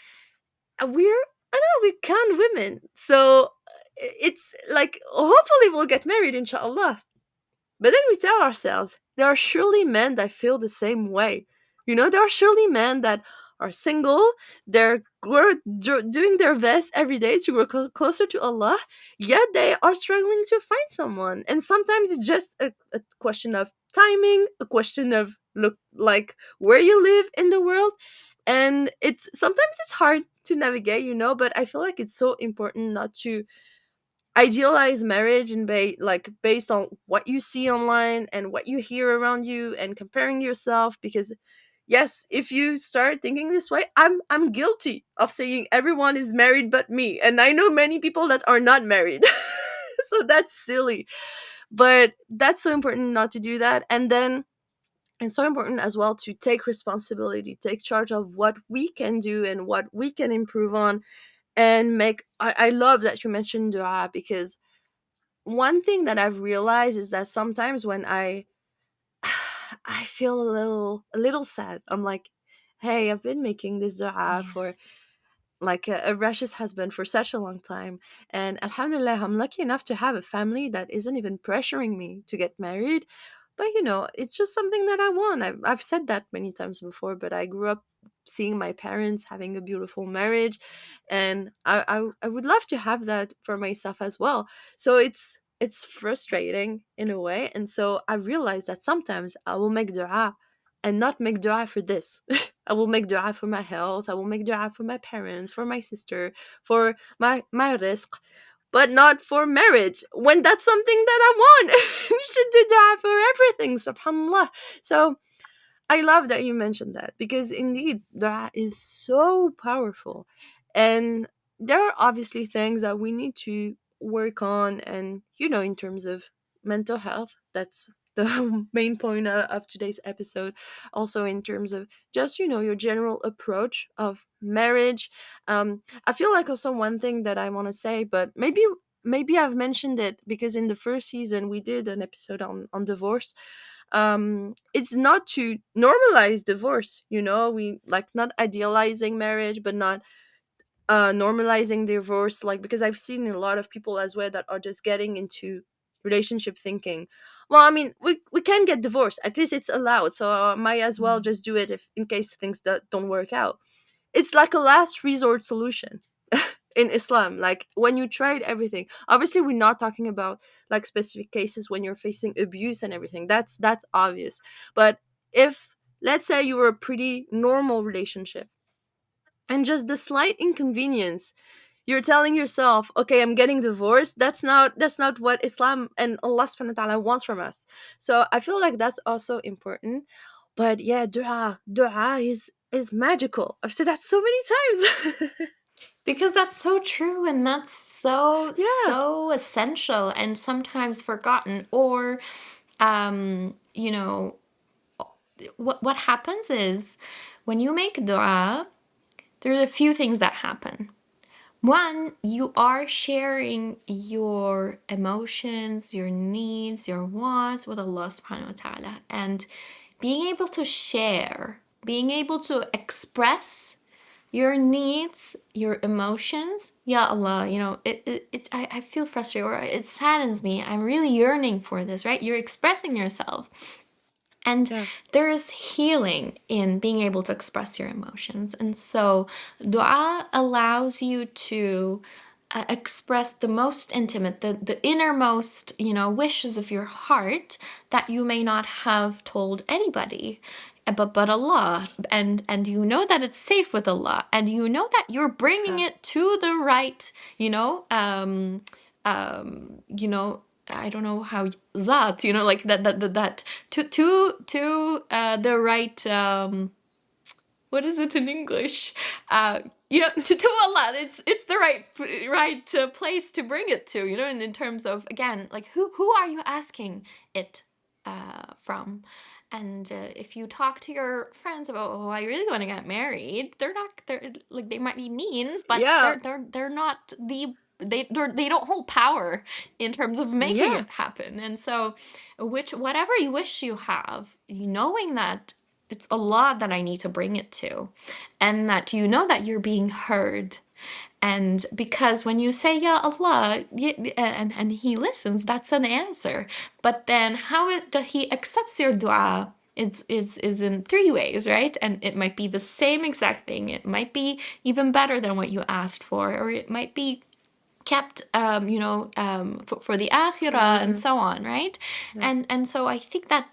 We're, I don't know, we can women. So it's like, hopefully we'll get married, inshallah. But then we tell ourselves, there are surely men that feel the same way. There are surely men that are single, doing their best every day to grow closer to Allah, yet they are struggling to find someone. And sometimes it's just a question of timing, a question of look like where you live in the world. And it's sometimes it's hard to navigate, but I feel like it's so important not to idealize marriage and based on what you see online and what you hear around you and comparing yourself, because yes, if you start thinking this way, I'm guilty of saying everyone is married but me, and I know many people that are not married. So that's silly, but that's so important not to do that. And then it's so important as well to take responsibility, take charge of what we can do and what we can improve on, and I love that you mentioned dua, because one thing that I've realized is that sometimes when I feel a little sad. I'm like, hey, I've been making this dua Yeah. for like a righteous husband for such a long time, and alhamdulillah, I'm lucky enough to have a family that isn't even pressuring me to get married. But it's just something that I want. I've said that many times before, but I grew up seeing my parents having a beautiful marriage, and I would love to have that for myself as well. So it's frustrating in a way, and so I realized that sometimes I will make dua and not make dua for this. I will make dua for my health. I will make dua for my parents, for my sister, for my risk, but not for marriage. When that's something that I want, we should do dua for everything. Subhanallah. So I love that you mentioned that, because indeed dua is so powerful, and there are obviously things that we need to work on, and in terms of mental health, that's the main point of today's episode. Also in terms of just your general approach of marriage. I feel like also one thing that I want to say, but maybe I've mentioned it because in the first season we did an episode on divorce. It's not to normalize divorce, we like not idealizing marriage, but not normalizing divorce, like, because I've seen a lot of people as well that are just getting into relationship thinking, well, I mean, we can get divorced, at least it's allowed, so I might as well Mm. just do it if in case things don't work out. It's like a last resort solution in Islam. Like when you tried everything, obviously we're not talking about like specific cases when you're facing abuse and everything. That's obvious. But if, let's say, you were a pretty normal relationship and just the slight inconvenience, you're telling yourself, okay, I'm getting divorced. That's not what Islam and Allah subhanahu wa ta'ala wants from us. So I feel like that's also important. But yeah, dua is magical. I've said that so many times. Because that's so true and that's so, Yeah, so essential and sometimes forgotten. Or, you know, what happens is when you make dua, there are a few things that happen. One, you are sharing your emotions, your needs, your wants with Allah subhanahu wa ta'ala. And being able to share, being able to express your needs, your emotions. Ya Allah, I feel frustrated, or it saddens me. I'm really yearning for this, right? You're expressing yourself. And yeah, there is healing in being able to express your emotions. And so dua allows you to express the most intimate, the innermost, wishes of your heart that you may not have told anybody, but Allah, and you know that it's safe with Allah, and you know that you're bringing Yeah. it to the right, you know, I don't know how zat, like that to the right, what is it in English? Uh, to Allah, it's the right place to bring it to, and in terms of, again, like who are you asking it from? And if you talk to your friends about, oh, I really want to get married, they're like, they might be means, but Yeah. they're not they don't hold power in terms of making Yeah. it happen. And so, whatever you wish you have, knowing that it's Allah that I need to bring it to, and that you know that you're being heard. And because when you say, "Ya Allah," and He listens, that's an answer. But then how He accepts your dua is in three ways, right? And it might be the same exact thing. It might be even better than what you asked for, or it might be kept, for the akhirah, and Forever. so on, right? Yeah. And so I think that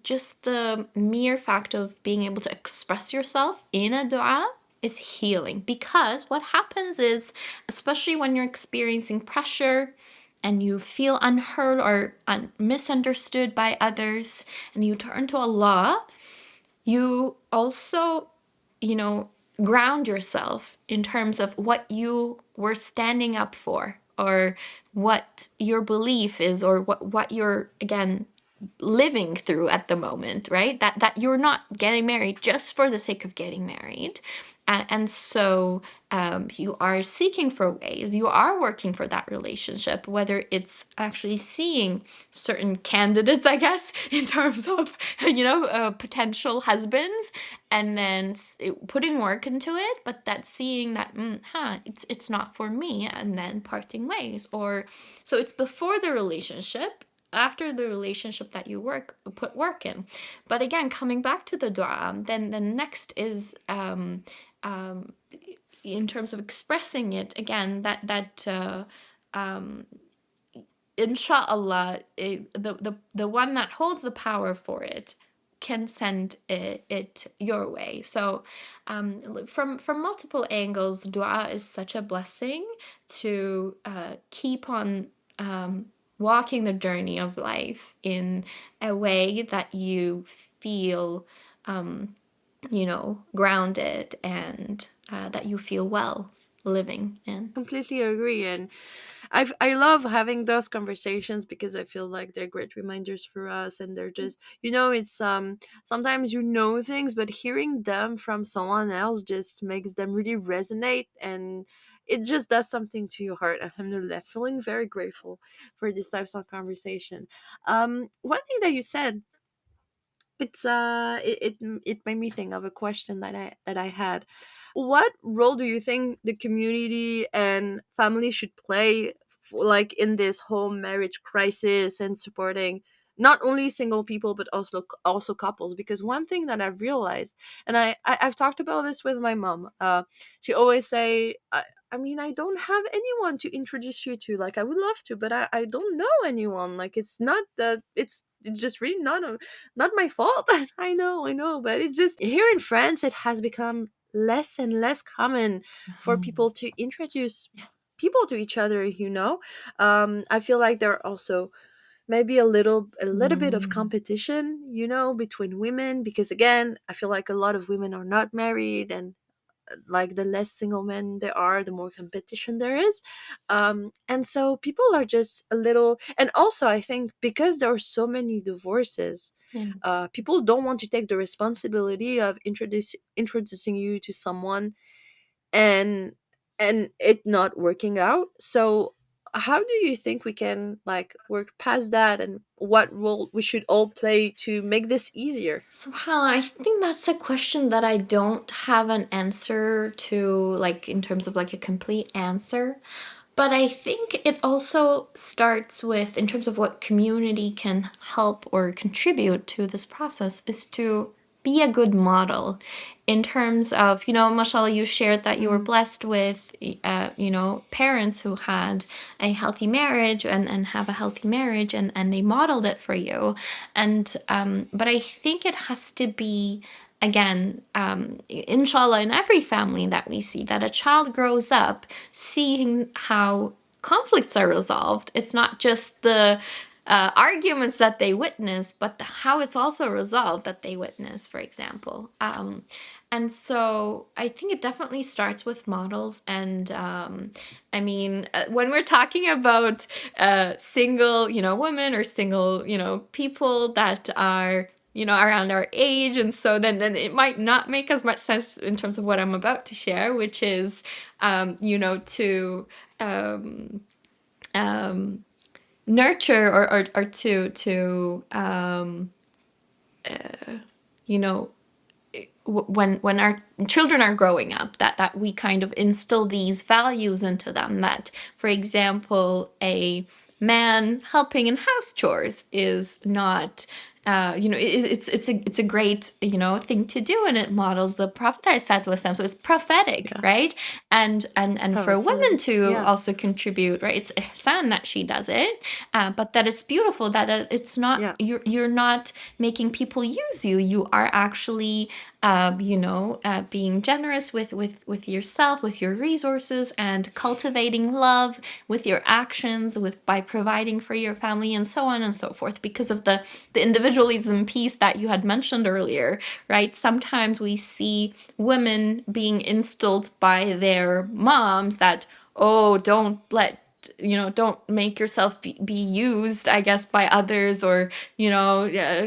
just the mere fact of being able to express yourself in a dua is healing, because what happens is, especially when you're experiencing pressure and you feel unheard or misunderstood by others, and you turn to Allah, you also, you know, ground yourself in terms of what you were standing up for, or what your belief is, or what you're, again, living through at the moment, right? That you're not getting married just for the sake of getting married. And so, you are seeking for ways, you are working for that relationship, whether it's actually seeing certain candidates, I guess, in terms of, potential husbands, and then putting work into it, but that seeing that, it's not for me, and then parting ways. Or, so it's before the relationship, after the relationship, that you put work in. But again, coming back to the dua, then the next is, um, in terms of expressing it, again, um, inshallah, the one that holds the power for it can send it your way. So, from multiple angles, dua is such a blessing to keep on, walking the journey of life in a way that you feel, grounded, and that you feel well living in. Completely agree. And I love having those conversations because I feel like they're great reminders for us, and they're just, it's sometimes things, but hearing them from someone else just makes them really resonate, and it just does something to your heart. Alhamdulillah, feeling very grateful for these types of conversation. One thing that you said, it made me think of a question that I had. What role do you think the community and family should play, like in this whole marriage crisis, and supporting not only single people but also couples? Because one thing that I've realized, and I've talked about this with my mom, she always say, I mean, I don't have anyone to introduce you to. Like, I would love to, but I don't know anyone. Like, it's not that it's just really not my fault. I know, but it's just here in France, it has become less and less common for people to introduce people to each other. I feel like there are also maybe a little bit of Mm. competition, between women, because again, I feel like a lot of women are not married, and like the less single men there are, the more competition there is. And so people are just a little, and also I think because there are so many divorces, Yeah. people don't want to take the responsibility of introducing you to someone, and it not working out. So how do you think we can like work past that, and what role we should all play to make this easier? SubhanAllah, I think that's a question that I don't have an answer to, like, in terms of like a complete answer. But I think it also starts with, in terms of what community can help or contribute to this process, is to be a good model in terms of, mashallah, you shared that you were Mm. blessed with, parents who had a healthy marriage and have a healthy marriage, and they modeled it for you. And, but I think it has to be, again, inshallah, in every family that we see, that a child grows up seeing how conflicts are resolved. It's not just the arguments that they witness, but how it's also resolved that they witness, for example. And so I think it definitely starts with models. And I mean, when we're talking about single, women or single, people that are around our age, and so then it might not make as much sense in terms of what I'm about to share, which is, to um, um, nurture or to you know when our children are growing up, that we kind of instill these values into them, that, for example, a man helping in house chores is not it's a great thing to do, and it models the Prophet ﷺ, so it's prophetic, Yeah. right? And So, for women so to yeah, also contribute, right? It's ihsan that she does it, but that it's beautiful, that it's not, yeah, you're not making people use you. You are actually being generous with yourself, with your resources, and cultivating love with your actions, with by providing for your family, and so on and so forth. Because of the individualism piece that you had mentioned earlier, right? Sometimes we see women being instilled by their moms that, oh, don't make yourself be used, I guess, by others, or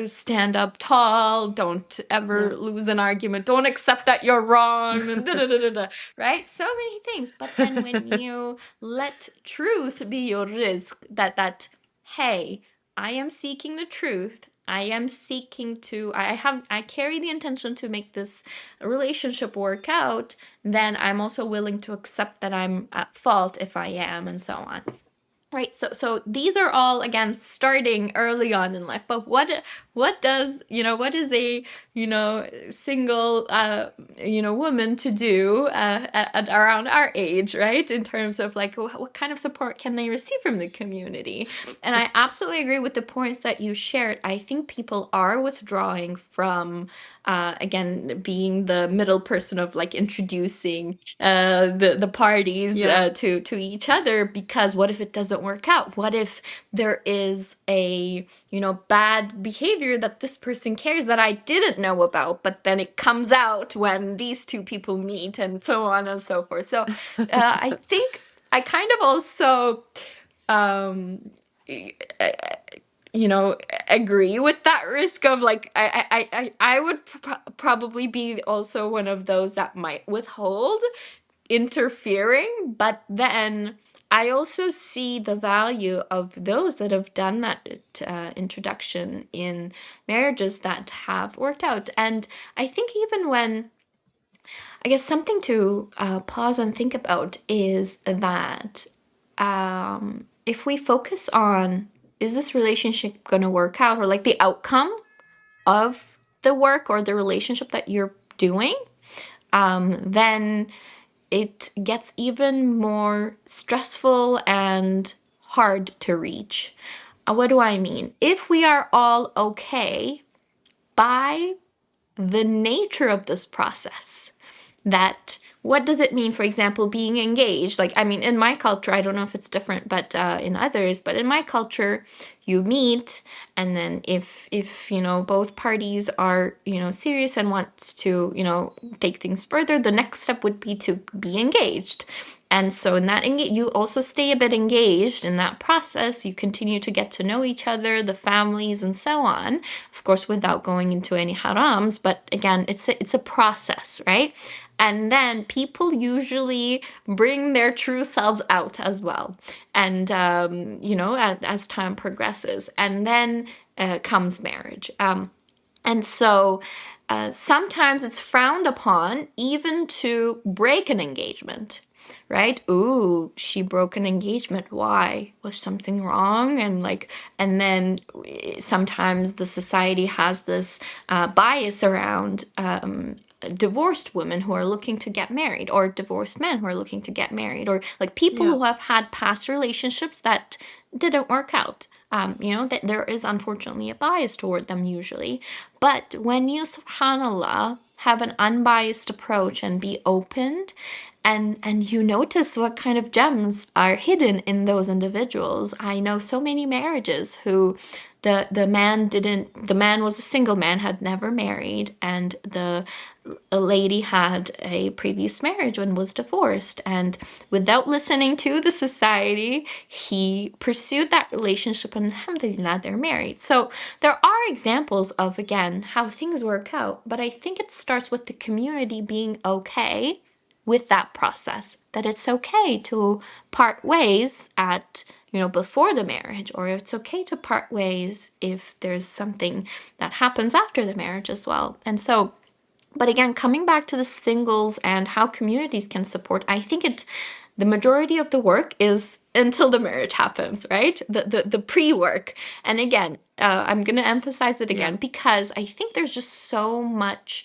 stand up tall, don't yeah, ever lose an argument, don't accept that you're wrong, and da da da da da, right? So many things. But then when you let truth be your risk, that hey, I am seeking the truth, I am seeking to, I carry the intention to make this relationship work out, then I'm also willing to accept that I'm at fault if I am, and so on. Right. So these are all, again, starting early on in life. But what is a single woman to do at around our age, right? In terms of like what kind of support can they receive from the community? And I absolutely agree with the points that you shared. I think people are withdrawing from again, being the middle person of like introducing the parties yeah, to each other, because what if it doesn't work out? What if there is a bad behavior that this person carries that I didn't know about, but then it comes out when these two people meet, and so on and so forth. So I think I kind of also um you know, agree with that risk of like I would probably be also one of those that might withhold interfering, but then I also see the value of those that have done that introduction in marriages that have worked out. And I think even when, I guess, something to pause and think about is that if we focus on, is this relationship going to work out, or like the outcome of the work or the relationship that you're doing, then it gets even more stressful and hard to reach. What do I mean? If we are all okay by the nature of this process, that what does it mean, for example, being engaged? Like, I mean, in my culture, I don't know if it's different, but in others, but in my culture, you meet, and then if both parties are serious and want to take things further, the next step would be to be engaged. And so in that you also stay a bit engaged in that process. You continue to get to know each other, the families, and so on. Of course, without going into any harams. But again, it's a process, right? And then people usually bring their true selves out as well. And, as time progresses. And then comes marriage. And so sometimes it's frowned upon even to break an engagement. right? Ooh, she broke an engagement. Why? Was something wrong? And like, and then sometimes the society has this bias around divorced women who are looking to get married, or divorced men who are looking to get married, or like people Yeah. who have had past relationships that didn't work out. That there is unfortunately a bias toward them usually. But when you, subhanAllah, have an unbiased approach and be opened, and you notice what kind of gems are hidden in those individuals. I know so many marriages who the man was a single man, had never married, and the a lady had a previous marriage and was divorced, and without listening to the society, he pursued that relationship, and alhamdulillah, they're married. So there are examples of, again, how things work out, but I think it starts with the community being okay with that process, that it's okay to part ways at, before the marriage, or it's okay to part ways if there's something that happens after the marriage as well. And so, but again, coming back to the singles and how communities can support, I think the majority of the work is until the marriage happens, right? The pre-work. And again, I'm going to emphasize it Yeah. again because I think there's just so much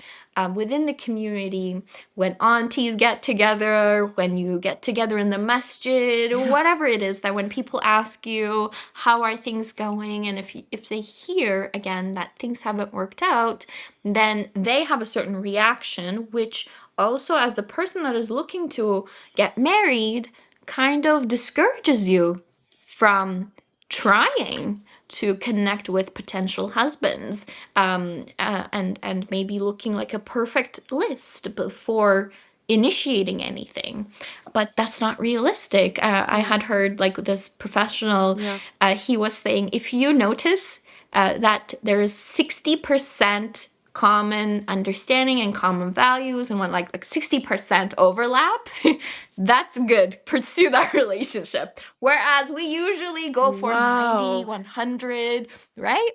within the community, when aunties get together, when you get together in the masjid, or Yeah. whatever it is, that when people ask you, how are things going? And if they hear, again, that things haven't worked out, then they have a certain reaction, which also, as the person that is looking to get married, kind of discourages you from trying to connect with potential husbands, and maybe looking like a perfect list before initiating anything. But that's not realistic. I Yeah. had heard like this professional, Yeah. he was saying, if you notice that there is 60% common understanding and common values, and when like 60% overlap, that's good. Pursue that relationship. Whereas we usually go for 90, Wow. 100, right?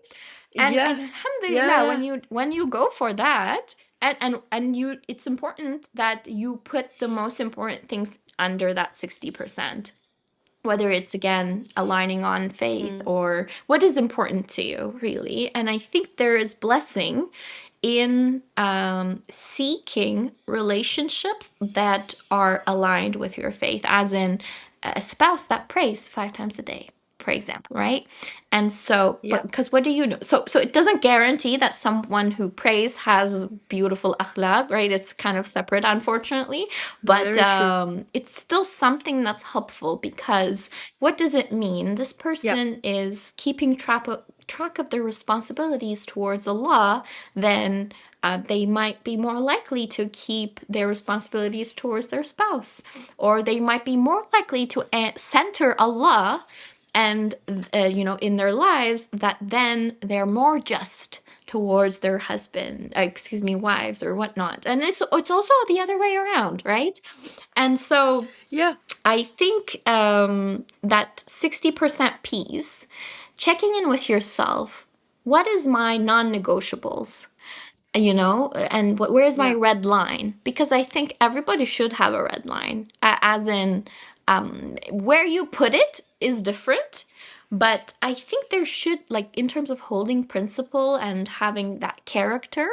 And Yeah. Yeah. alhamdulillah, Yeah. when you go for that, and you, it's important that you put the most important things under that 60%, whether it's, again, aligning on faith Mm. or what is important to you, really. And I think there is blessing in seeking relationships that are aligned with your faith, as in a spouse that prays 5 times a day, for example, right? And so, but Yeah. because what do you know? So it doesn't guarantee that someone who prays has beautiful akhlaq, right? It's kind of separate, unfortunately, but Very true. it's still something that's helpful, because what does it mean? This Yeah. person is keeping track of their responsibilities towards Allah, then they might be more likely to keep their responsibilities towards their spouse, or they might be more likely to center Allah and in their lives, that then they're more just towards their husband, excuse me, wives or whatnot. And it's also the other way around, right? And so Yeah. I think that 60% piece, checking in with yourself, what is my non-negotiables? And where's my Yeah. red line? Because I think everybody should have a red line, as in, where you put it is different, but I think there should, like, in terms of holding principle and having that character,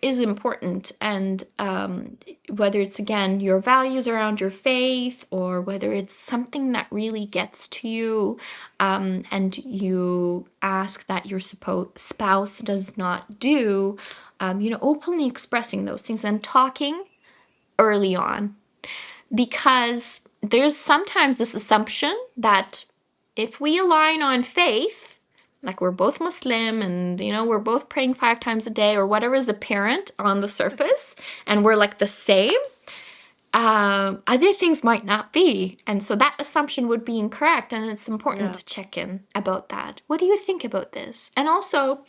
is important. And whether it's, again, your values around your faith, or whether it's something that really gets to you, and you ask that your spouse does not do, openly expressing those things and talking early on. Because there's sometimes this assumption that if we align on faith, like we're both Muslim, and we're both praying 5 times a day, or whatever is apparent on the surface, and we're like the same, other things might not be. And so that assumption would be incorrect. And it's important Yeah. to check in about that. What do you think about this? And also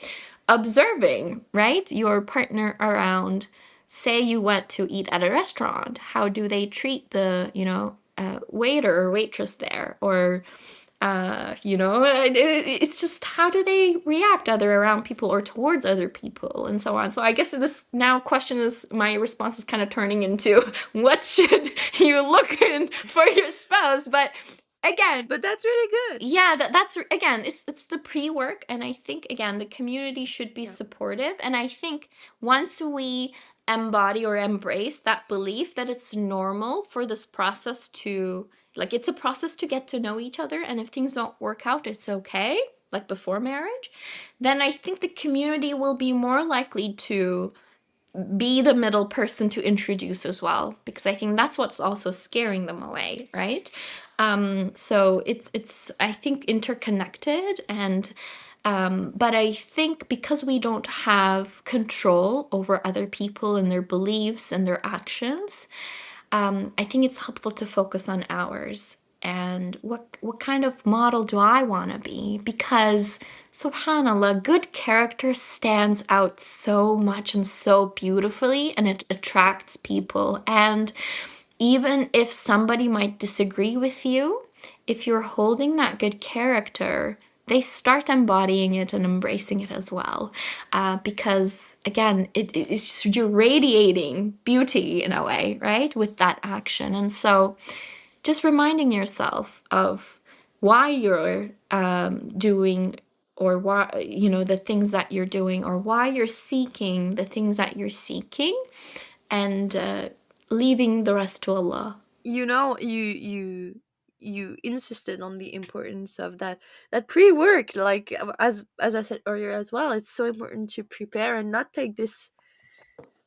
observing, right, your partner around. Say you went to eat at a restaurant. How do they treat the, waiter or waitress there? Or It's just how do they react other around people or towards other people and so on. So I guess this now question is my response is kind of turning into what should you look in for your spouse? But again, But that's really good. yeah, that's again, it's the pre-work, and I think again the community should be Yeah. supportive, and I think once we embody or embrace that belief that it's normal for this process to, like, it's a process to get to know each other, and if things don't work out it's okay, like before marriage, then I think the community will be more likely to be the middle person to introduce as well, because I think that's what's also scaring them away, right? So it's I think interconnected, and but I think because we don't have control over other people and their beliefs and their actions, I think it's helpful to focus on ours and what kind of model do I want to be? Because subhanallah, good character stands out so much and so beautifully, and it attracts people. And even if somebody might disagree with you, if you're holding that good character, they start embodying it and embracing it as well. Because again, it's you're radiating beauty in a way, right? With that action. And so just reminding yourself of why you're doing, or why, the things that you're doing, or why you're seeking the things that you're seeking, and leaving the rest to Allah. You know, you insisted on the importance of that pre-work, like, as I said earlier as well. It's so important to prepare and not take this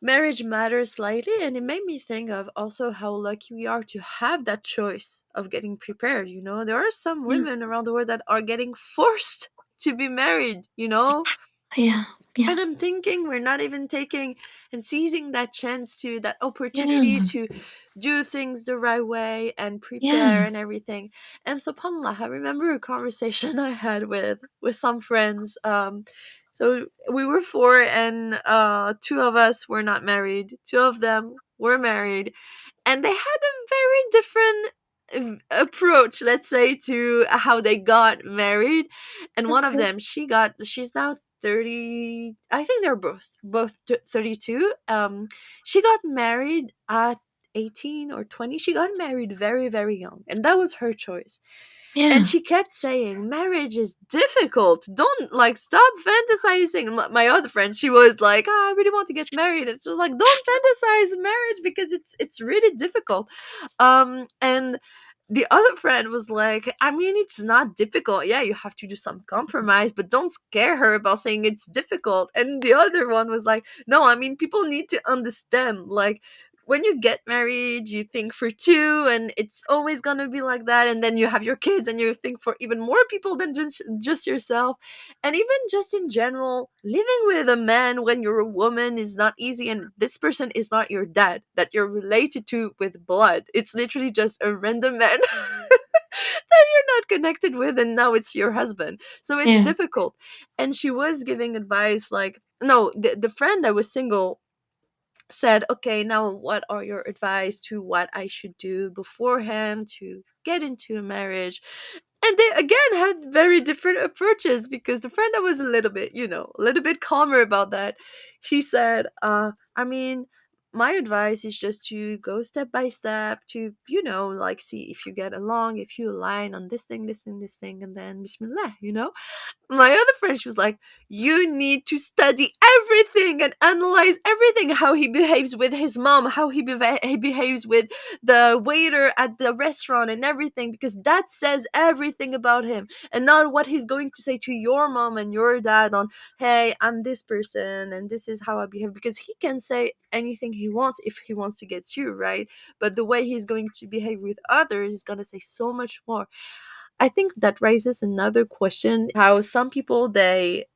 marriage matters lightly. And it made me think of also how lucky we are to have that choice of getting prepared. There are some Yeah. women around the world that are getting forced to be married, Yeah. Yeah. and I'm thinking we're not even taking and seizing that chance, to that opportunity Yeah. to do things the right way and prepare Yeah. and everything. And subhanallah, I remember a conversation I had with some friends. So we were four, and two of us were not married. Two of them were married, and they had a very different approach, let's say, to how they got married. And one of Okay. them, she's now 30. I think they're both 32. She got married at 18 or 20. She got married very, very young, and that was her choice. And Yeah. she kept saying marriage is difficult, don't, like, stop fantasizing. My other friend, she was like, I really want to get married. It's just like, don't fantasize marriage because it's really difficult. And the other friend was like, I mean, it's not difficult. Yeah, you have to do some compromise, but don't scare her about saying it's difficult. And the other one was like, no, I mean, people need to understand, like, when you get married, you think for two, and it's always gonna be like that. And then you have your kids, and you think for even more people than just yourself. And even just in general, living with a man when you're a woman is not easy. And this person is not your dad that you're related to with blood. It's literally just a random man that you're not connected with, and now it's your husband. So it's Yeah. difficult. And she was giving advice, like, no, the friend that was single said, okay, now what are your advice to what I should do beforehand to get into a marriage? And they again had very different approaches, because the friend that was a little bit, a little bit calmer about that, she said, I mean, my advice is just to go step by step, to, like, see if you get along, if you align on this thing, this thing, this thing, and then bismillah. My other friend, she was like, you need to study everything and analyze everything, how he behaves with his mom, how he behaves with the waiter at the restaurant and everything, because that says everything about him. And not what he's going to say to your mom and your dad on, hey, I'm this person and this is how I behave, because he can say anything he wants if he wants to get you, right? But the way he's going to behave with others is going to say so much more. I think that raises another question, how some people, they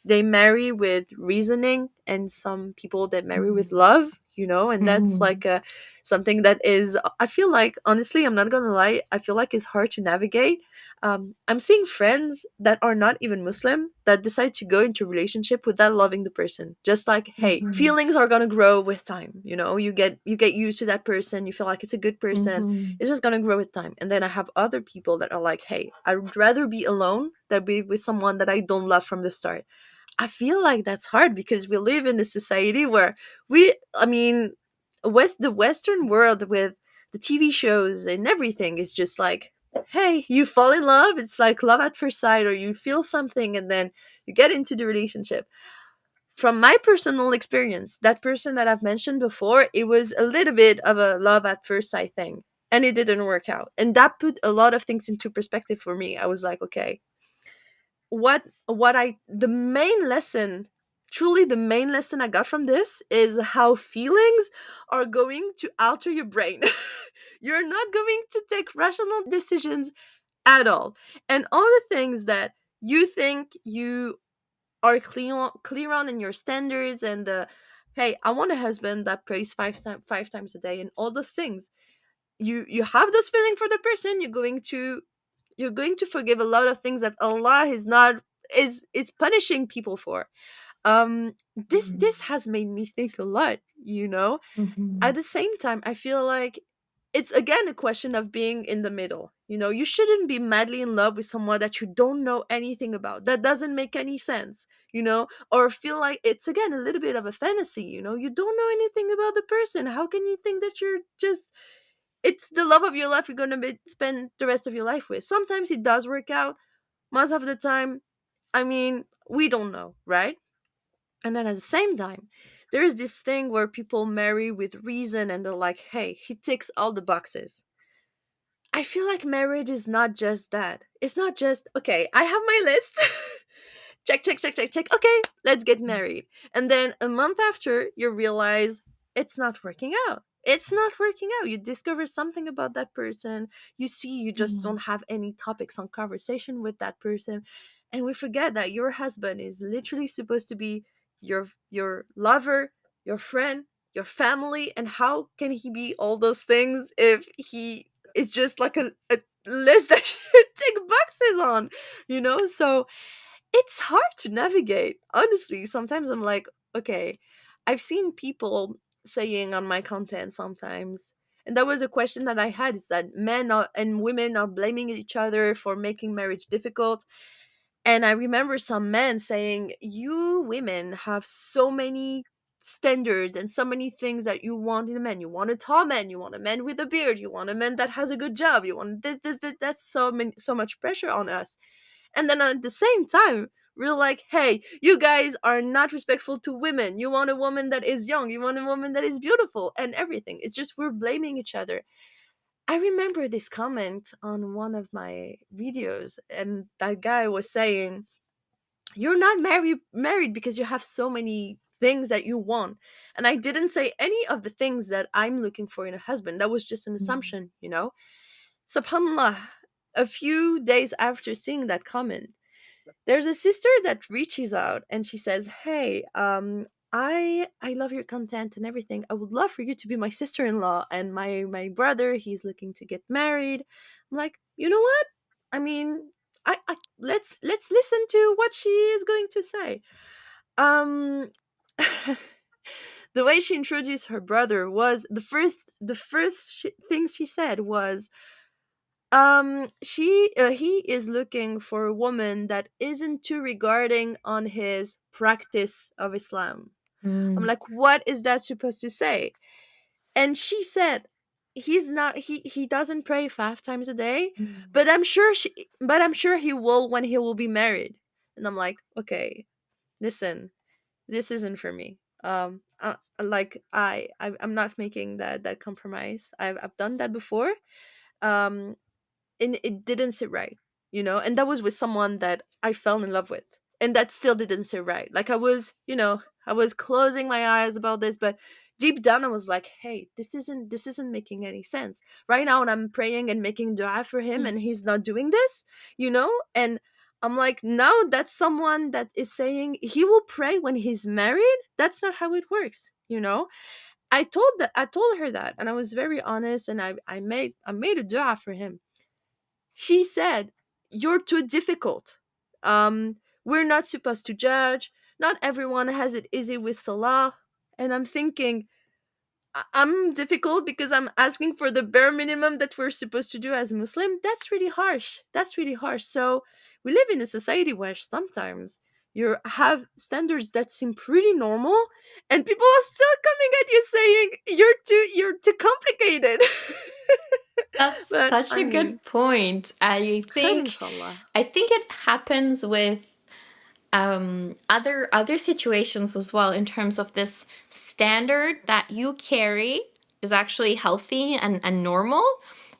marry with reasoning, and some people that marry with love. and that's Mm. like something that is, I feel like, honestly, I'm not gonna lie, I feel like it's hard to navigate. I'm seeing friends that are not even Muslim that decide to go into a relationship without loving the person. Just like, hey, Mhm. feelings are gonna grow with time. You get used to that person. You feel like it's a good person. Mhm. It's just gonna grow with time. And then I have other people that are like, hey, I'd rather be alone than be with someone that I don't love from the start. I feel like that's hard because we live in a society where I mean, the Western world with the TV shows and everything is just like, hey, you fall in love. It's like love at first sight, or you feel something and then you get into the relationship. From my personal experience, that person that I've mentioned before, it was a little bit of a love at first sight thing. And it didn't work out. And that put a lot of things into perspective for me. I was like, okay, what I the main lesson, truly the main lesson I got from this is how feelings are going to alter your brain. You're not going to take rational decisions at all. And all the things that you think you are clear on in your standards, and the, hey, I want a husband that prays five times a day and all those things, you have those feelings for the person, you're going to forgive a lot of things that Allah is not is punishing people for. This has made me think a lot. At Mhm. the same time, I feel like it's again a question of being in the middle. You shouldn't be madly in love with someone that you don't know anything about, that doesn't make any sense, or feel like it's again a little bit of a fantasy. You don't know anything about the person. How can you think that you're just it's the love of your life you're going to spend the rest of your life with? Sometimes it does work out. Most of the time, I mean, we don't know, right? And then at the same time, there's this thing where people marry with reason and they're like, hey, he ticks all the boxes. I feel like marriage is not just that. It's not just, okay, I have my list. Check, check, check, check, check. Okay, let's get married. And then a month after, you realize it's not working out. It's not working out. You discover something about that person. You see, you just Mhm. don't have any topics on conversation with that person. And we forget that your husband is literally supposed to be your lover, your friend, your family. And how can he be all those things if he is just like a list that you tick boxes on? So it's hard to navigate. Honestly, sometimes I'm like, okay, I've seen people saying on my content sometimes, and that was a question that I had, is that men and women are blaming each other for making marriage difficult. And I remember some men saying, you women have so many standards and so many things that you want in a man. You want a tall man, you want a man with a beard, you want a man that has a good job, you want this. That's so much pressure on us. And then at the same time, we're like, hey, you guys are not respectful to women. You want a woman that is young, you want a woman that is beautiful, and everything. It's just we're blaming each other. I remember this comment on one of my videos, and that guy was saying, you're not married because you have so many things that you want. And I didn't say any of the things that I'm looking for in a husband. That was just an Mhm. assumption. SubhanAllah, a few days after seeing that comment, there's a sister that reaches out and she says, hey, I love your content and everything. I would love for you to be my sister-in-law, and my brother, he's looking to get married. I'm like, you know what? I mean, I let's listen to what she is going to say. Um the way she introduced her brother was the first things she said was, he is looking for a woman that isn't too regarding on his practice of Islam. I'm Mm. like, what is that supposed to say? And she said, he doesn't pray 5 times a day, Mm. but I'm sure he will when he will be married. And I'm like, okay, listen, this isn't for me. Like I'm not making that compromise. I've done that before. Um and it didn't sit right. And that was with someone that I fell in love with, and that still didn't sit right. Like I was closing my eyes about this, but deep down I was like, hey, this isn't making any sense right now. And I'm praying and making dua for him, and he's not doing this. And I'm like, now that's someone that is saying he will pray when he's married. That's not how it works. I told her that, and I was very honest, and I made a dua for him. She said, "You're too difficult. We're not supposed to judge. Not everyone has it easy with Salah." And I'm thinking, I'm difficult because I'm asking for the bare minimum that we're supposed to do as a Muslim. That's really harsh. That's really harsh. So we live in a society where sometimes you have standards that seem pretty normal, and people are still coming at you saying you're too complicated. That's But such I a mean, good point. khair inshallah. I think it happens with other situations as well, in terms of this standard that you carry is actually healthy and normal,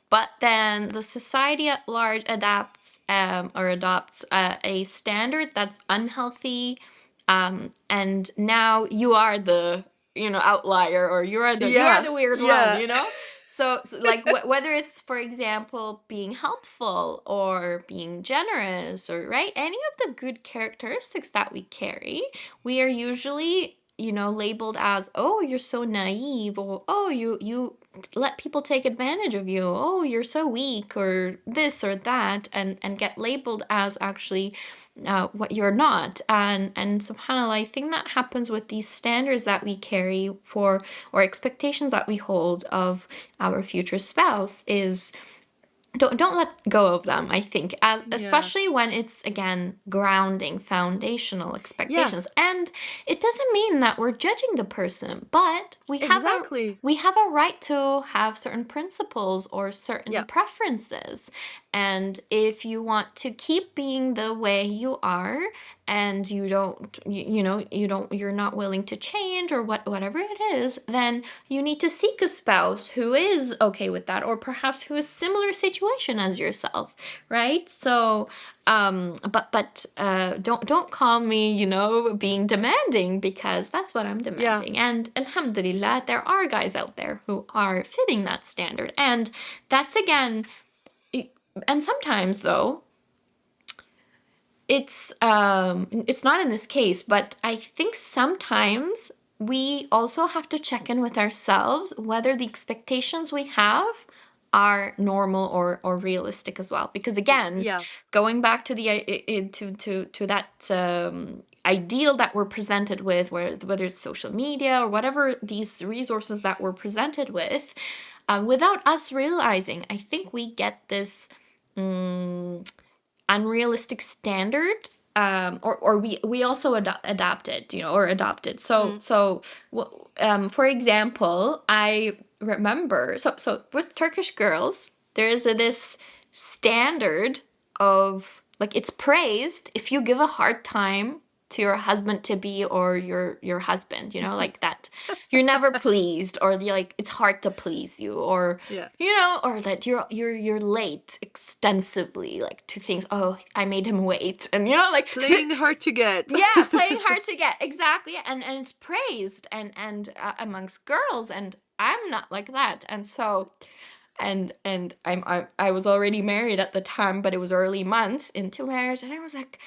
but then the society at large adapts or adopts a standard that's unhealthy, and now you are the, outlier, or you are Yeah, the weird one, yeah, so like whether it's, for example, being helpful or being generous, or right, any of the good characteristics that we carry, we are usually, labeled as, oh, you're so naive, or oh, you let people take advantage of you, oh, you're so weak, or this or that, and get labeled as actually what you're not. And subhanAllah, I think that happens with these standards that we carry for, or expectations that we hold of our future spouse, is don't let go of them, I think, as yeah, especially when it's, again, grounding, foundational yeah. expectations. And it doesn't mean that we're judging the person, but Exactly. we have a right to have certain principles or certain Yeah, preferences. And if you want to keep being the way you are, and you're not willing to change, or whatever it is, then you need to seek a spouse who is okay with that, or perhaps who is similar situation as yourself, right? So but don't call me, being demanding, because that's what I'm yeah, demanding. And alhamdulillah, there are guys out there who are fitting that standard. And that's, again, and sometimes, though, it's not in this case, but I think sometimes we also have to check in with ourselves whether the expectations we have are normal or realistic as well. Because, again, yeah, going back to the to that ideal that we're presented with, whether it's social media or whatever these resources that we're presented with, without us realizing, I think we get this unrealistic standard, or we also adapted, or adopted. So mm, for example, I remember, so with Turkish girls, there is this standard of, like, it's praised if you give a hard time to your husband to be, or your husband, like that you're never pleased, or you're like, it's hard to please you, or yeah. or that you're late extensively, like, to things. Oh, I made him wait, and like Playing hard to get. yeah, playing hard to get, exactly. And it's praised, and amongst girls, and I'm not like that. And so, and I was already married at the time, but it was early months into marriage, and I was like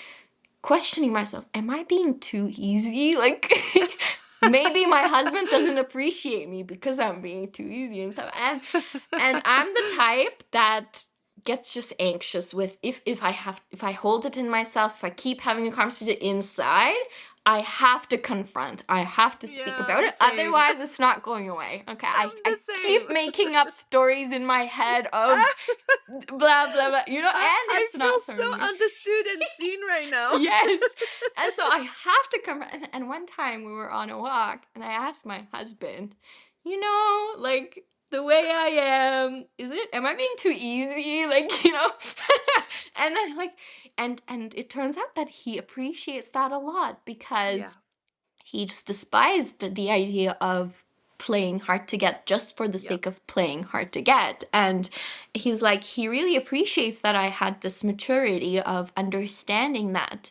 questioning myself, am I being too easy? Like, maybe my husband doesn't appreciate me because I'm being too easy and stuff. And I'm the type that gets just anxious with, if I hold it in myself, if I keep having a conversation inside, I have to confront. I have to speak Yeah, about I'm it. same. Otherwise, it's not going away. Okay. I, I'm I the same. keep making up stories in my head of blah blah blah, and I it's feel not serving so me. understood and seen right now. Yes. And so I have to come. And one time we were on a walk, and I asked my husband, like, the way I am, am I being too easy? Like, and then, like, and it turns out that he appreciates that a lot, Yeah, because he just despised the idea of playing hard to get just for the yeah, sake of playing hard to get. And he's like, he really appreciates that I had this maturity of understanding that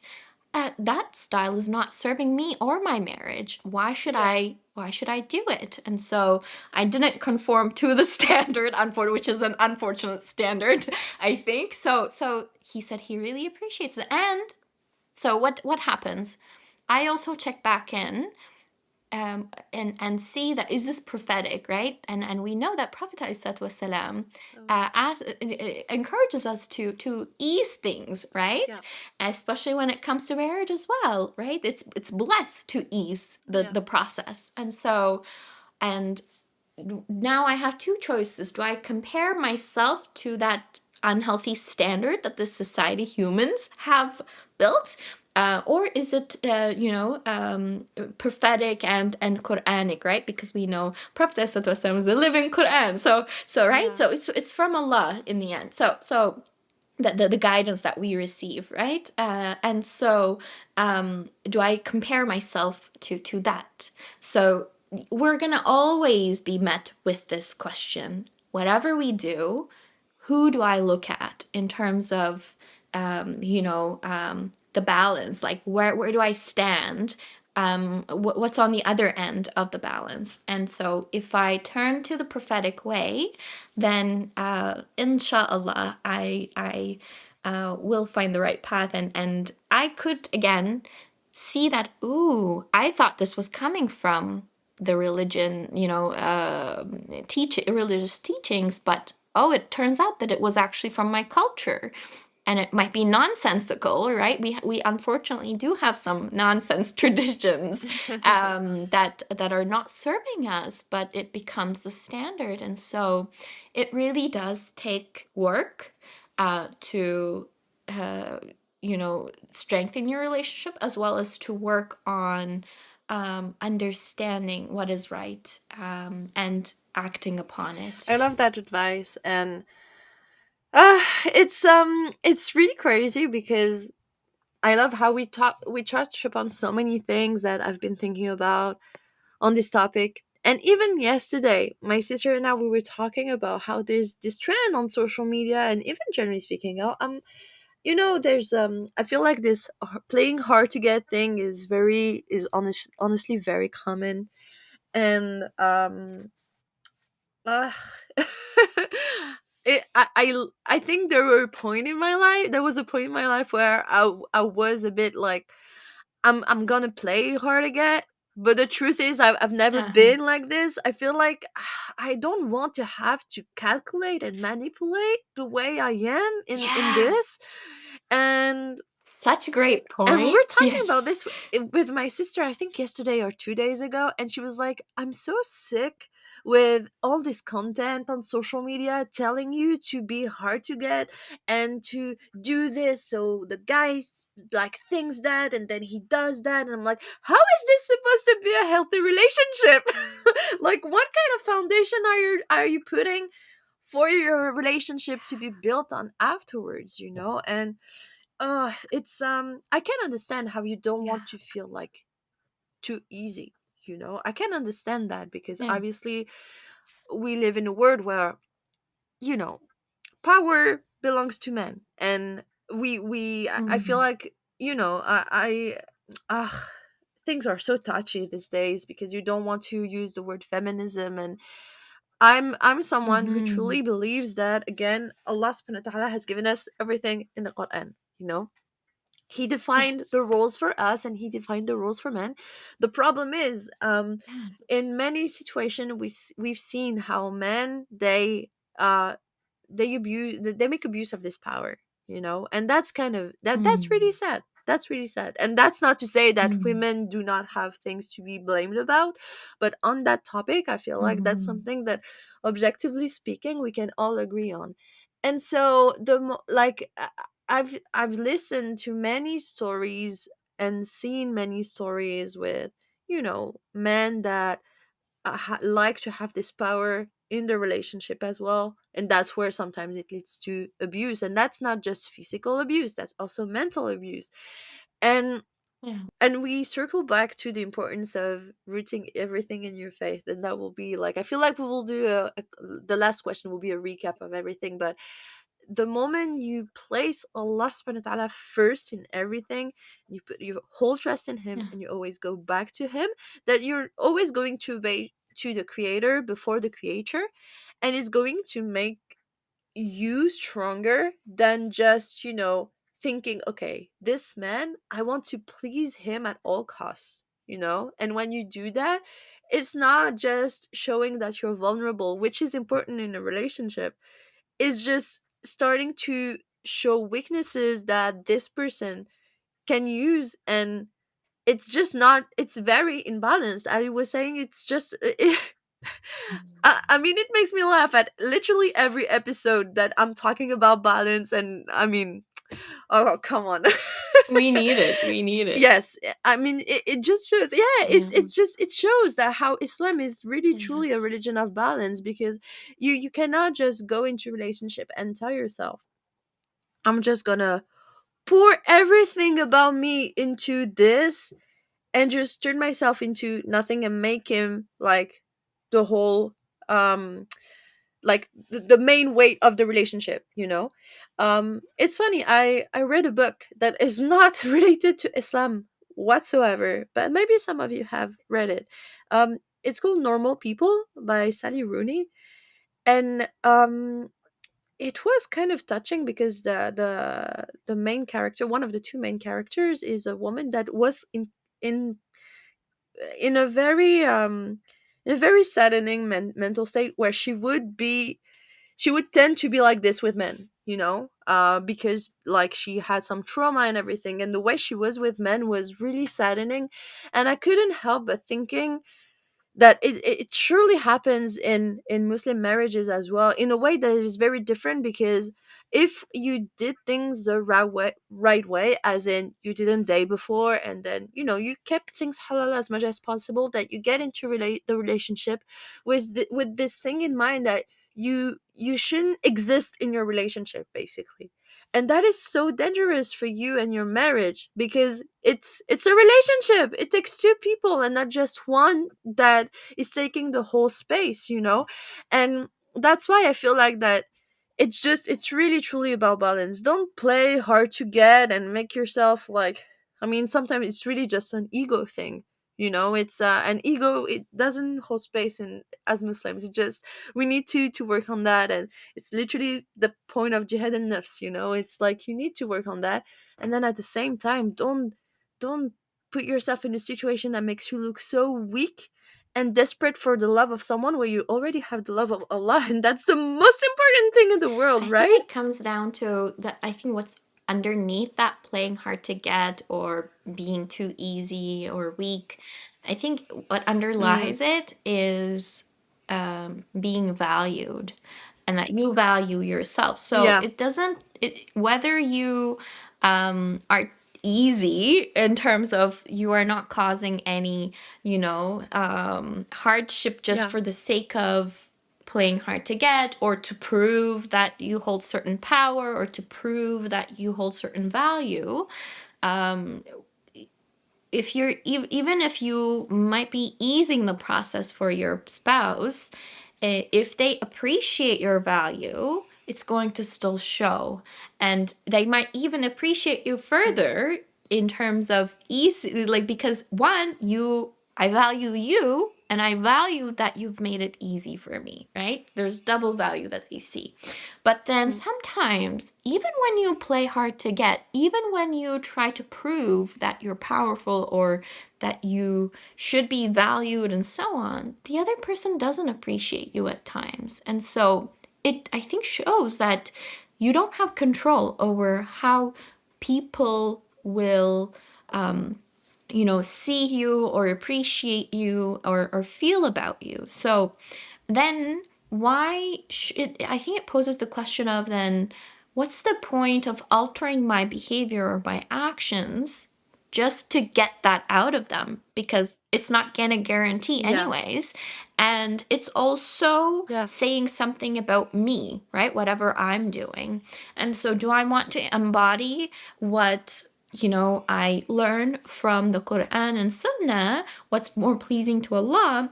that style is not serving me or my marriage. yeah, Why should I do it? And so I didn't conform to the standard, which is an unfortunate standard, I think. So he said he really appreciates it. And so what happens? I also check back in and see that is this prophetic, right? And we know that Prophet والسلام, Oh, encourages us to ease things, right? yeah, Especially when it comes to marriage as well, right? It's blessed to ease yeah, the process. And so, and now I have two choices. Do I compare myself to that unhealthy standard that this society, humans, have built? Or is it, prophetic and Quranic, right? Because we know Prophet ﷺ is the living Quran. So right? yeah. So it's from Allah in the end. So the guidance that we receive, right? And so, do I compare myself to that? So we're gonna always be met with this question. Whatever we do, who do I look at in terms of, the balance? Like where do I stand? What's on the other end of the balance? And so if I turn to the prophetic way, then inshallah, I will find the right path, and I could again see that, ooh, I thought this was coming from the religion, religious teachings, but oh, it turns out that it was actually from my culture. And it might be nonsensical, right? We unfortunately do have some nonsense traditions, that are not serving us, but it becomes the standard. And so it really does take work, to strengthen your relationship, as well as to work on, understanding what is right, and acting upon it. I love that advice, and it's really crazy because I love how we touch upon so many things that I've been thinking about on this topic. And even yesterday, my sister and I, we were talking about how there's this trend on social media, and even generally speaking, there's I feel like this playing hard to get thing honestly very common, and uh, I think there was a point in my life where I was a bit like, I'm gonna play hard again. But the truth is, I've never Uh-huh. been like this. I feel like I don't want to have to calculate and manipulate the way I am in Yeah, this. And such a great we were point. talking about Yes. this with my sister, I think yesterday or 2 days ago, and she was like, I'm so sick with all this content on social media telling you to be hard to get and to do this. So the guy like thinks that, and then he does that. And I'm like, how is this supposed to be a healthy relationship? Like, what kind of foundation are you putting for your relationship to be built on afterwards, and it's I can understand how you don't Yeah. want to feel like too easy. I can understand that because Yeah. obviously we live in a world where, you know power belongs to men, and I feel Mm. like, uh, things are so touchy these days because you don't want to use the word feminism. And I'm someone who Mm-hmm. truly believes that, again, Allah subhanahu wa ta'ala has given us everything in the Quran. He defined Yes. the roles for us, and he defined the roles for men. The problem is, Yeah. in many situations we've seen how men, uh they make abuse of this power, and that's kind of that's really Mm. sad. That's really sad. And that's not to say that Mm. women do not have things to be blamed about, but on that topic I feel like that's Mm-hmm. something that, objectively speaking, we can all agree on. And so I've listened to many stories and seen many stories with, men that like to have this power in the relationship as well, and that's where sometimes it leads to abuse, and that's not just physical abuse, that's also mental abuse. and Yeah. and we circle back to the importance of rooting everything in your faith, and that will be like, I feel like we will do the last question will be a recap of everything. But the moment you place Allah subhanahu wa ta'ala first in everything, you put your whole trust in him, Yeah. and you always go back to him, that you're always going to obey to the creator before the creator, and it's going to make you stronger than just thinking, okay, this man, I want to please him at all costs. you know? And when you do that, it's not just showing that you're vulnerable, which is important in a relationship. It's just starting to show weaknesses that this person can use, and it's just not, it's very imbalanced. I was saying it's just I mean, it makes me laugh at literally every episode that I'm talking about balance, and I mean, oh, come on. We need it. We need it. Yes, I mean, it just shows, yeah, Yeah. it's just, it shows that how Islam is really Yeah. truly a religion of balance, because you cannot just go into relationship and tell yourself, I'm just gonna pour everything about me into this and just turn myself into nothing and make him like the whole, um like the main weight of the relationship, you know. It's funny, I read a book that is not related to Islam whatsoever, but maybe some of you have read it. It's called Normal People by Sally Rooney. And it was kind of touching because the main character, one of the two main characters, is a woman that was in in a very in a very saddening mental state, where she would tend to be like this with men, you know, because like she had some trauma and everything, and the way she was with men was really saddening. And I couldn't help but thinking that it surely happens in Muslim marriages as well, in a way that is very different, because if you did things the right way, as in you didn't date before, and then, you know, you kept things halal as much as possible, that you get into the relationship with with this thing in mind, that you shouldn't exist in your relationship, basically. And that is so dangerous for you and your marriage, because it's a relationship. It takes two people and not just one that is taking the whole space, you know. And that's why I feel like that it's just, it's really truly about balance. Don't play hard to get and make yourself like, I mean, sometimes it's really just an ego thing, you know. It's an ego, it doesn't hold space in as Muslims. It just, we need to work on that. And it's literally the point of jihad and nafs, you know. It's like you need to work on that. And then at the same time, don't put yourself in a situation that makes you look so weak and desperate for the love of someone, where you already have the love of Allah, and that's the most important thing in the world, I think right? it comes down to that. I think what's underneath that playing hard to get or being too easy or weak, I think what Mm, underlies it is being valued and that you value yourself. So yeah, it doesn't, whether you are easy in terms of you are not causing any, hardship just yeah. for the sake of playing hard to get or to prove that you hold certain power or to prove that you hold certain value. um, if you're even if you might be easing the process for your spouse, if they appreciate your value, it's going to still show, and they might even appreciate you Mm, further in terms of easy, like, because one, you I value you and I value that you've made it easy for me, right? There's double value that they see. But then mm, sometimes, even when you play hard to get, even when you try to prove that you're powerful or that you should be valued and so on, the other person doesn't appreciate you at times. And so it, I think, shows that you don't have control over how people will see you or appreciate you or feel about you. So then why should I think it poses the question of, then what's the point of altering my behavior or my actions just to get that out of them, because it's not going to guarantee yeah, anyways, and it's also yeah, saying something about me, right? Whatever I'm doing. And so do I want to embody what I learn from the Quran and Sunnah, what's more pleasing to Allah,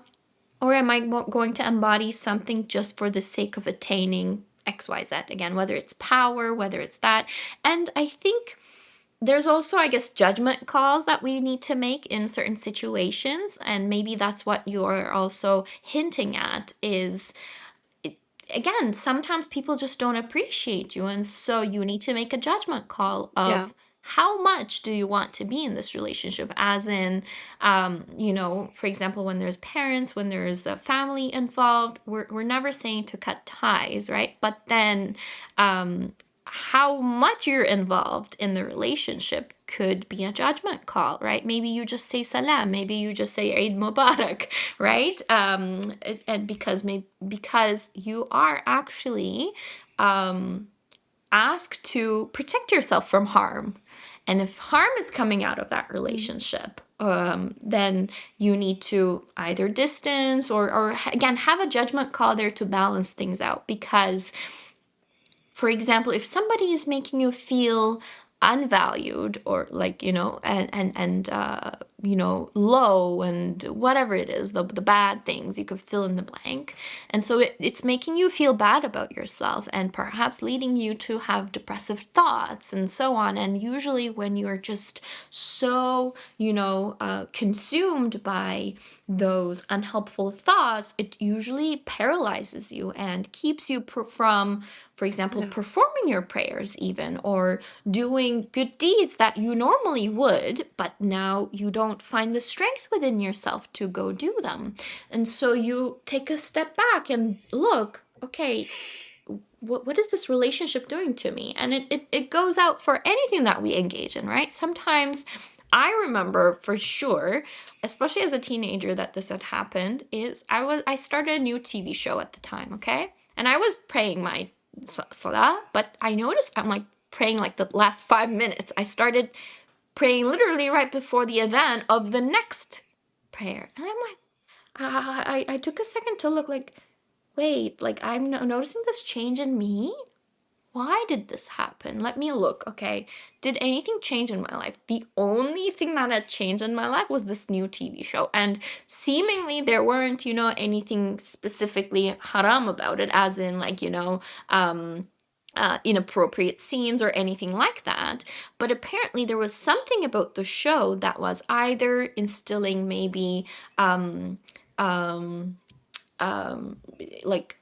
or am I going to embody something just for the sake of attaining XYZ? Again, whether it's power, whether it's that. And I think there's also, I guess, judgment calls that we need to make in certain situations. And maybe that's what you're also hinting at is, again, sometimes people just don't appreciate you. And so you need to make a judgment call yeah. of how much do you want to be in this relationship? As in, for example, when there's parents, when there's a family involved, we're never saying to cut ties, right? But then, how much you're involved in the relationship could be a judgment call, right? Maybe you just say salam, maybe you just say Eid Mubarak, right? And because you are actually asked to protect yourself from harm. And if harm is coming out of that Mm. relationship, then you need to either distance or again have a judgment call there to balance things out. Because, for example, if somebody is making you feel unvalued, or like, low, and whatever it is, the bad things, you could fill in the blank, and so it's making you feel bad about yourself and perhaps leading you to have depressive thoughts and so on. And usually when you're just so, consumed by those unhelpful thoughts, it usually paralyzes you and keeps you from, for example, Yeah. performing your prayers, even, or doing good deeds that you normally would, but now you don't find the strength within yourself to go do them. And so you take a step back and look, okay, what is this relationship doing to me? And it goes out for anything that we engage in, right? Sometimes I remember for sure, especially as a teenager, that this had happened. Is I started a new TV show at the time, okay? And I was praying my salah, but I noticed I'm like praying like the last 5 minutes. I started praying literally right before the adhan of the next prayer. And I'm like, I took a second to look, like, wait, like I'm noticing this change in me. Why did this happen? Let me look. Okay, did anything change in my life? The only thing that had changed in my life was this new TV show. And seemingly there weren't, anything specifically haram about it, as in, like, inappropriate scenes or anything like that. But apparently there was something about the show that was either instilling maybe um, um, um, like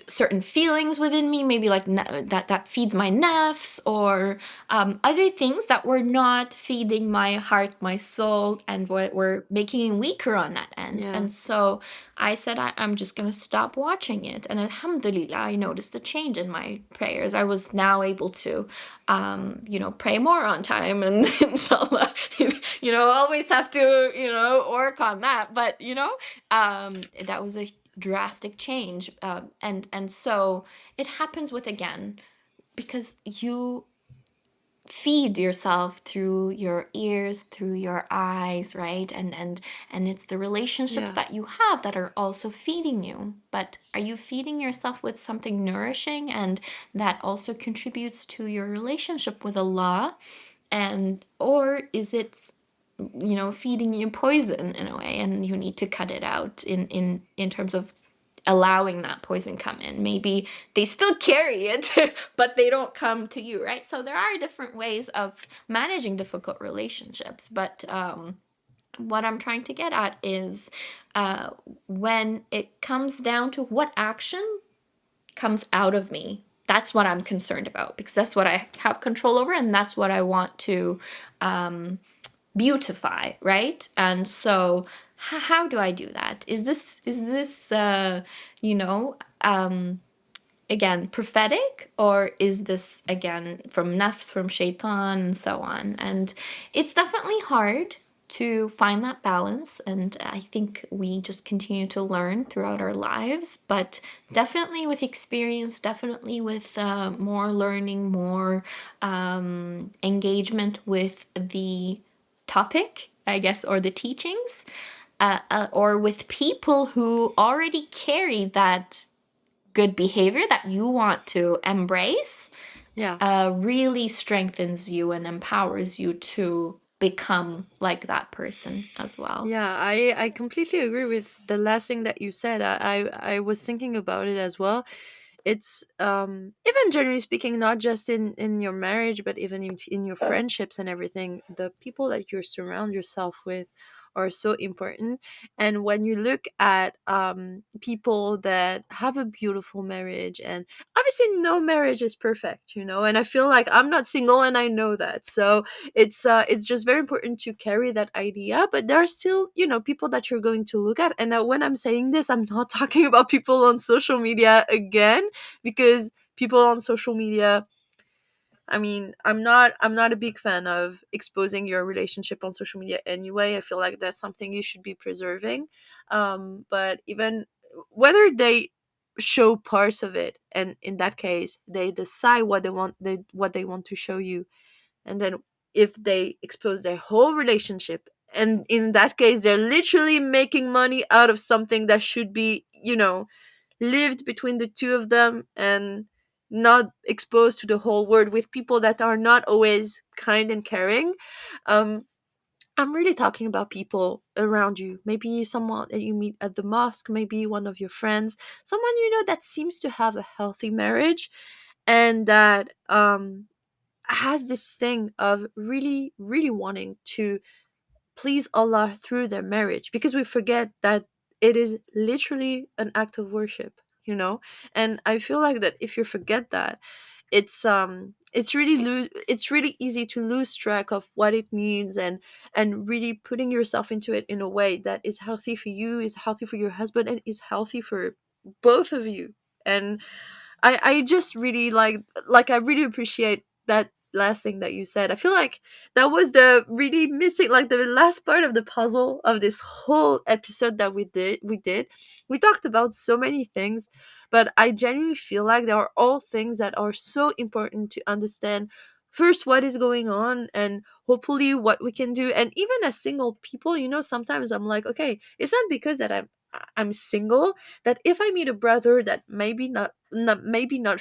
certain feelings within me, maybe like that feeds my nafs, or other things that were not feeding my heart, my soul, and what were making it weaker on that end. Yeah. And so I said, I'm just going to stop watching it. And alhamdulillah, I noticed a change in my prayers. I was now able to, pray more on time, and inshallah, always have to, work on that. But, that was a drastic change, and so it happens with, again, because you feed yourself through your ears, through your eyes, right? And it's the relationships Yeah. that you have that are also feeding you. But are you feeding yourself with something nourishing and that also contributes to your relationship with Allah? And or is it, feeding you poison in a way, and you need to cut it out in terms of allowing that poison come in. Maybe they still carry it, but they don't come to you, right? So there are different ways of managing difficult relationships. But what I'm trying to get at is, uh, when it comes down to what action comes out of me, that's what I'm concerned about, because that's what I have control over, and that's what I want to um, beautify, right? And so how do I do that? Is this you know again prophetic, or is this again from nafs, from shaitan, and so on? And it's definitely hard to find that balance, and I think we just continue to learn throughout our lives, but definitely with experience, definitely with more learning, more engagement with the topic, I guess, or the teachings, or with people who already carry that good behavior that you want to embrace, Yeah. really strengthens you and empowers you to become like that person as well. Yeah, I completely agree with the last thing that you said. I was thinking about it as well. It's even generally speaking, not just in your marriage, but even in your friendships and everything, the people that you surround yourself with are so important. And when you look at people that have a beautiful marriage, and obviously no marriage is perfect, you know, and I feel like I'm not single and I know that. So it's just very important to carry that idea, but there are still, you know, people that you're going to look at. And when I'm saying this, I'm not talking about people on social media again, because people on social media, I mean, I'm not a big fan of exposing your relationship on social media anyway. I feel like that's something you should be preserving. But even whether they show parts of it, and in that case they decide what they want to show you, and then if they expose their whole relationship, and in that case they're literally making money out of something that should be, you know, lived between the two of them, and not exposed to the whole world with people that are not always kind and caring. um I'm really talking about people around you, maybe someone that you meet at the mosque, maybe one of your friends, someone you know that seems to have a healthy marriage, and that has this thing of really really wanting to please Allah through their marriage, because we forget that it is literally an act of worship, you know? And I feel like that if you forget that, it's really easy to lose track of what it means, and really putting yourself into it in a way that is healthy for you, is healthy for your husband, and is healthy for both of you. And I just really like I really appreciate that last thing that you said. I feel like that was the really missing, like the last part of the puzzle of this whole episode that we did. We talked about so many things, but I genuinely feel like there are all things that are so important to understand. First, what is going on, and hopefully what we can do. And even as single people, you know, sometimes I'm like, okay, it's not because that I'm single, that if I meet a brother that maybe not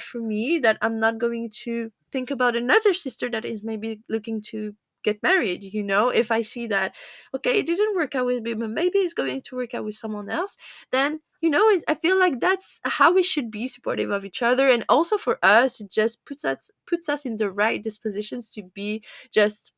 for me, that I'm not going to think about another sister that is maybe looking to get married, you know. If I see that, okay, it didn't work out with me, but maybe it's going to work out with someone else, then, you know, I feel like that's how we should be supportive of each other. And also for us, it just puts us in the right dispositions to be just,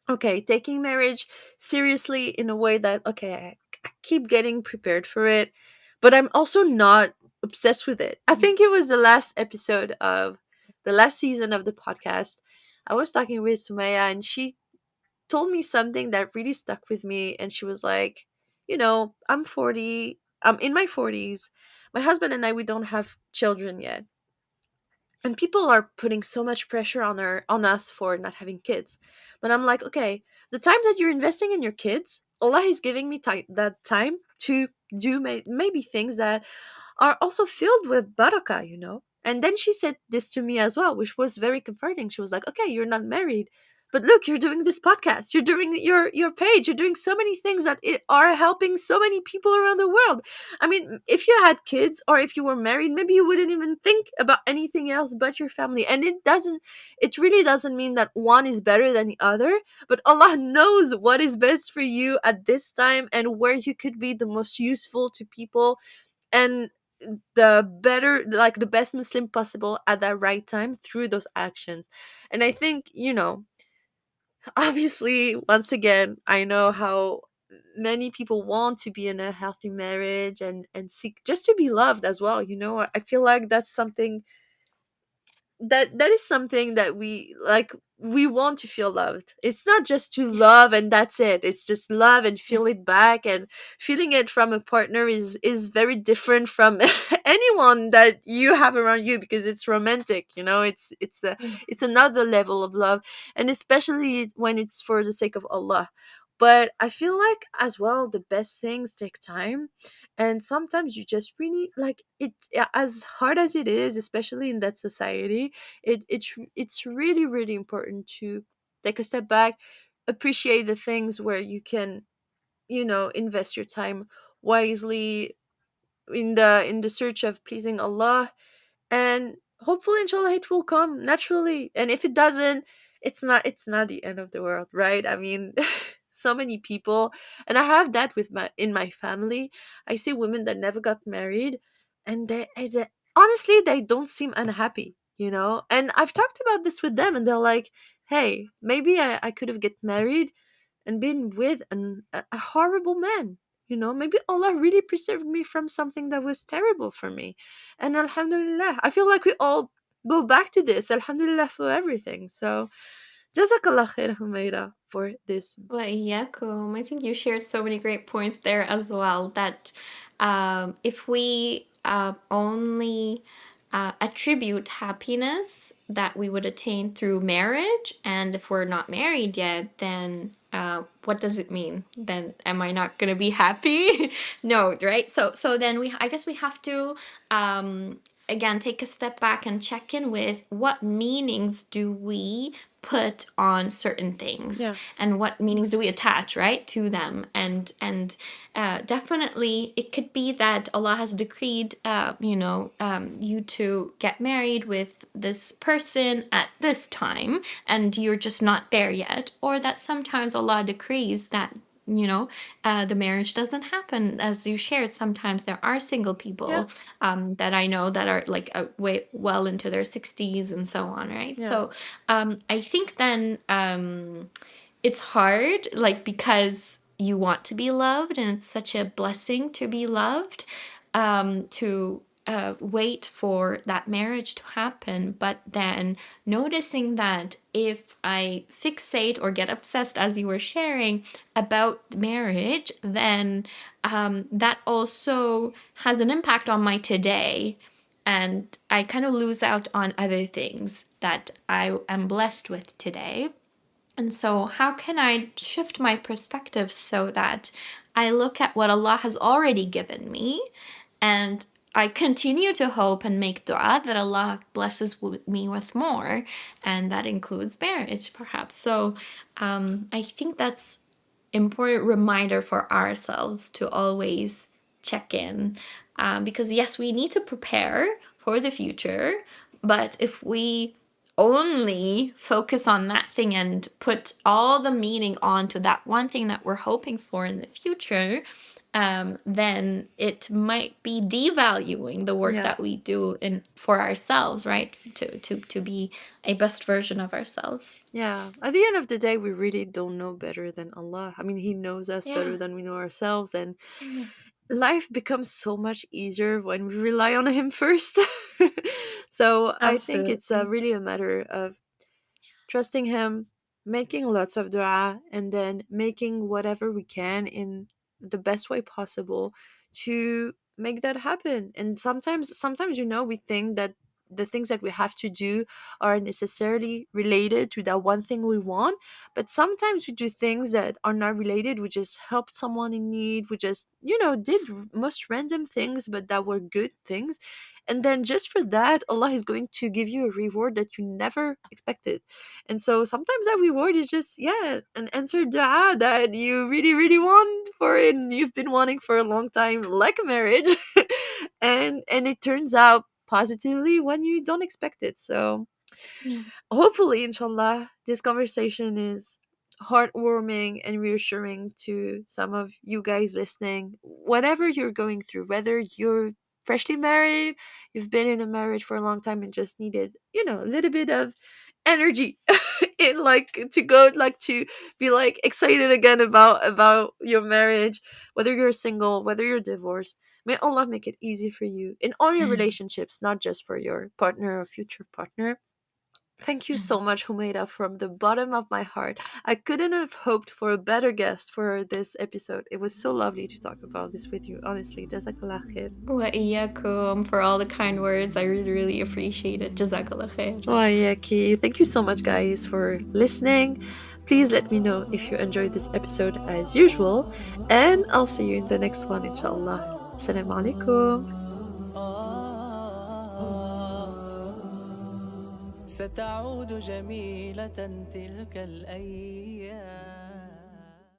okay, taking marriage seriously in a way that, okay, I keep getting prepared for it, but I'm also not obsessed with it. I think it was the last episode of the last season of the podcast. I was talking with Sumaya, and she told me something that really stuck with me. And she was like, you know, I'm 40, I'm in my 40s. My husband and I, we don't have children yet, and people are putting so much pressure on us for not having kids. But I'm like, okay, the time that you're investing in your kids, Allah is giving me that time to do maybe things that are also filled with barakah, you know? And then she said this to me as well, which was very comforting. She was like, okay, you're not married, but look, you're doing this podcast, you're doing your page, you're doing so many things that are helping so many people around the world. I mean, if you had kids or if you were married, maybe you wouldn't even think about anything else but your family. And it really doesn't mean that one is better than the other, but Allah knows what is best for you at this time, and where you could be the most useful to people, and the better, like the best Muslim possible at that right time through those actions. And I think, you know, obviously, once again, I know how many people want to be in a healthy marriage, and seek just to be loved as well, you know. I feel like that's something that is something that we like. We want to feel loved. It's not just to love and that's it. It's just love and feel it back. And feeling it from a partner is very different from anyone that you have around you, because it's romantic, you know. It's another level of love, and especially when it's for the sake of Allah. But I feel like as well the best things take time, and sometimes you just really like it. As hard as it is, especially in that society, it's really really important to take a step back, appreciate the things where you can, you know, invest your time wisely in the search of pleasing Allah. And hopefully, inshallah, it will come naturally. And if it doesn't, it's not the end of the world, right? I mean, so many people, and I have that with my in my family. I see women that never got married, and they honestly, they don't seem unhappy, you know. And I've talked about this with them, and they're like, hey, maybe I could have get married, and been with a horrible man. Maybe Allah really preserved me from something that was terrible for me. And Alhamdulillah, I feel like we all go back to this. Alhamdulillah for everything. So, Jazakallah khair, Humayra, for this. وإياكم. I think you shared so many great points there as well. That if we only attribute happiness that we would attain through marriage, and if we're not married yet, then what does it mean? Then am I not gonna be happy? No, right? So then I guess we have to again take a step back and check in with what meanings do we put on certain things, Yeah. and what meanings do we attach, right, to them. And definitely it could be that Allah has decreed you to get married with this person at this time, and you're just not there yet. Or that sometimes Allah decrees that the marriage doesn't happen. As you shared, sometimes there are single Yeah. people that I know that are like way well into their 60s and so on, right? Yeah. So I think then it's hard, like, because you want to be loved, and it's such a blessing to be loved, to wait for that marriage to happen. But then noticing that if I fixate or get obsessed, as you were sharing, about marriage, then that also has an impact on my today. And I kind of lose out on other things that I am blessed with today. And so, how can I shift my perspective so that I look at what Allah has already given me, and I continue to hope and make dua that Allah blesses me with more, and that includes marriage, perhaps. So, I think that's important reminder for ourselves to always check in, because yes, we need to prepare for the future, but if we only focus on that thing and put all the meaning onto that one thing that we're hoping for in the future, then it might be devaluing the work Yeah. that we do in for ourselves, right? To be a best version of ourselves. Yeah. At the end of the day, we really don't know better than Allah. I mean, He knows us Yeah. better than we know ourselves. And life becomes so much easier when we rely on Him first. So I think it's Absolutely. really a matter of trusting Him, making lots of dua, and then making whatever we can in the best way possible to make that happen. And sometimes we think that the things that we have to do are necessarily related to that one thing we want, but sometimes we do things that are not related. We just helped someone in need. We just did most random things, but that were good things. And then just for that, Allah is going to give you a reward that you never expected. And so sometimes that reward is just, yeah, an answered dua that you really, really want for it and you've been wanting for a long time, like a marriage. And it turns out positively when you don't expect it. So Yeah. hopefully, inshallah, this conversation is heartwarming and reassuring to some of you guys listening. Whatever you're going through, whether you're freshly married, you've been in a marriage for a long time and just needed, a little bit of energy in, like, to go, like, to be like excited again about your marriage, whether you're single, whether you're divorced. May Allah make it easy for you in all your relationships, not just for your partner or future partner. Thank you so much, Humeida, from the bottom of my heart. I couldn't have hoped for a better guest for this episode. It was so lovely to talk about this with you. Honestly, Jazakallah khair. وإياكم for all the kind words. I really, really appreciate it. Jazakallah khair. Wayaki. Thank you so much, guys, for listening. Please let me know if you enjoyed this episode as usual. And I'll see you in the next one, inshallah. Assalamu alaikum. ستعود جميلة تلك الأيام.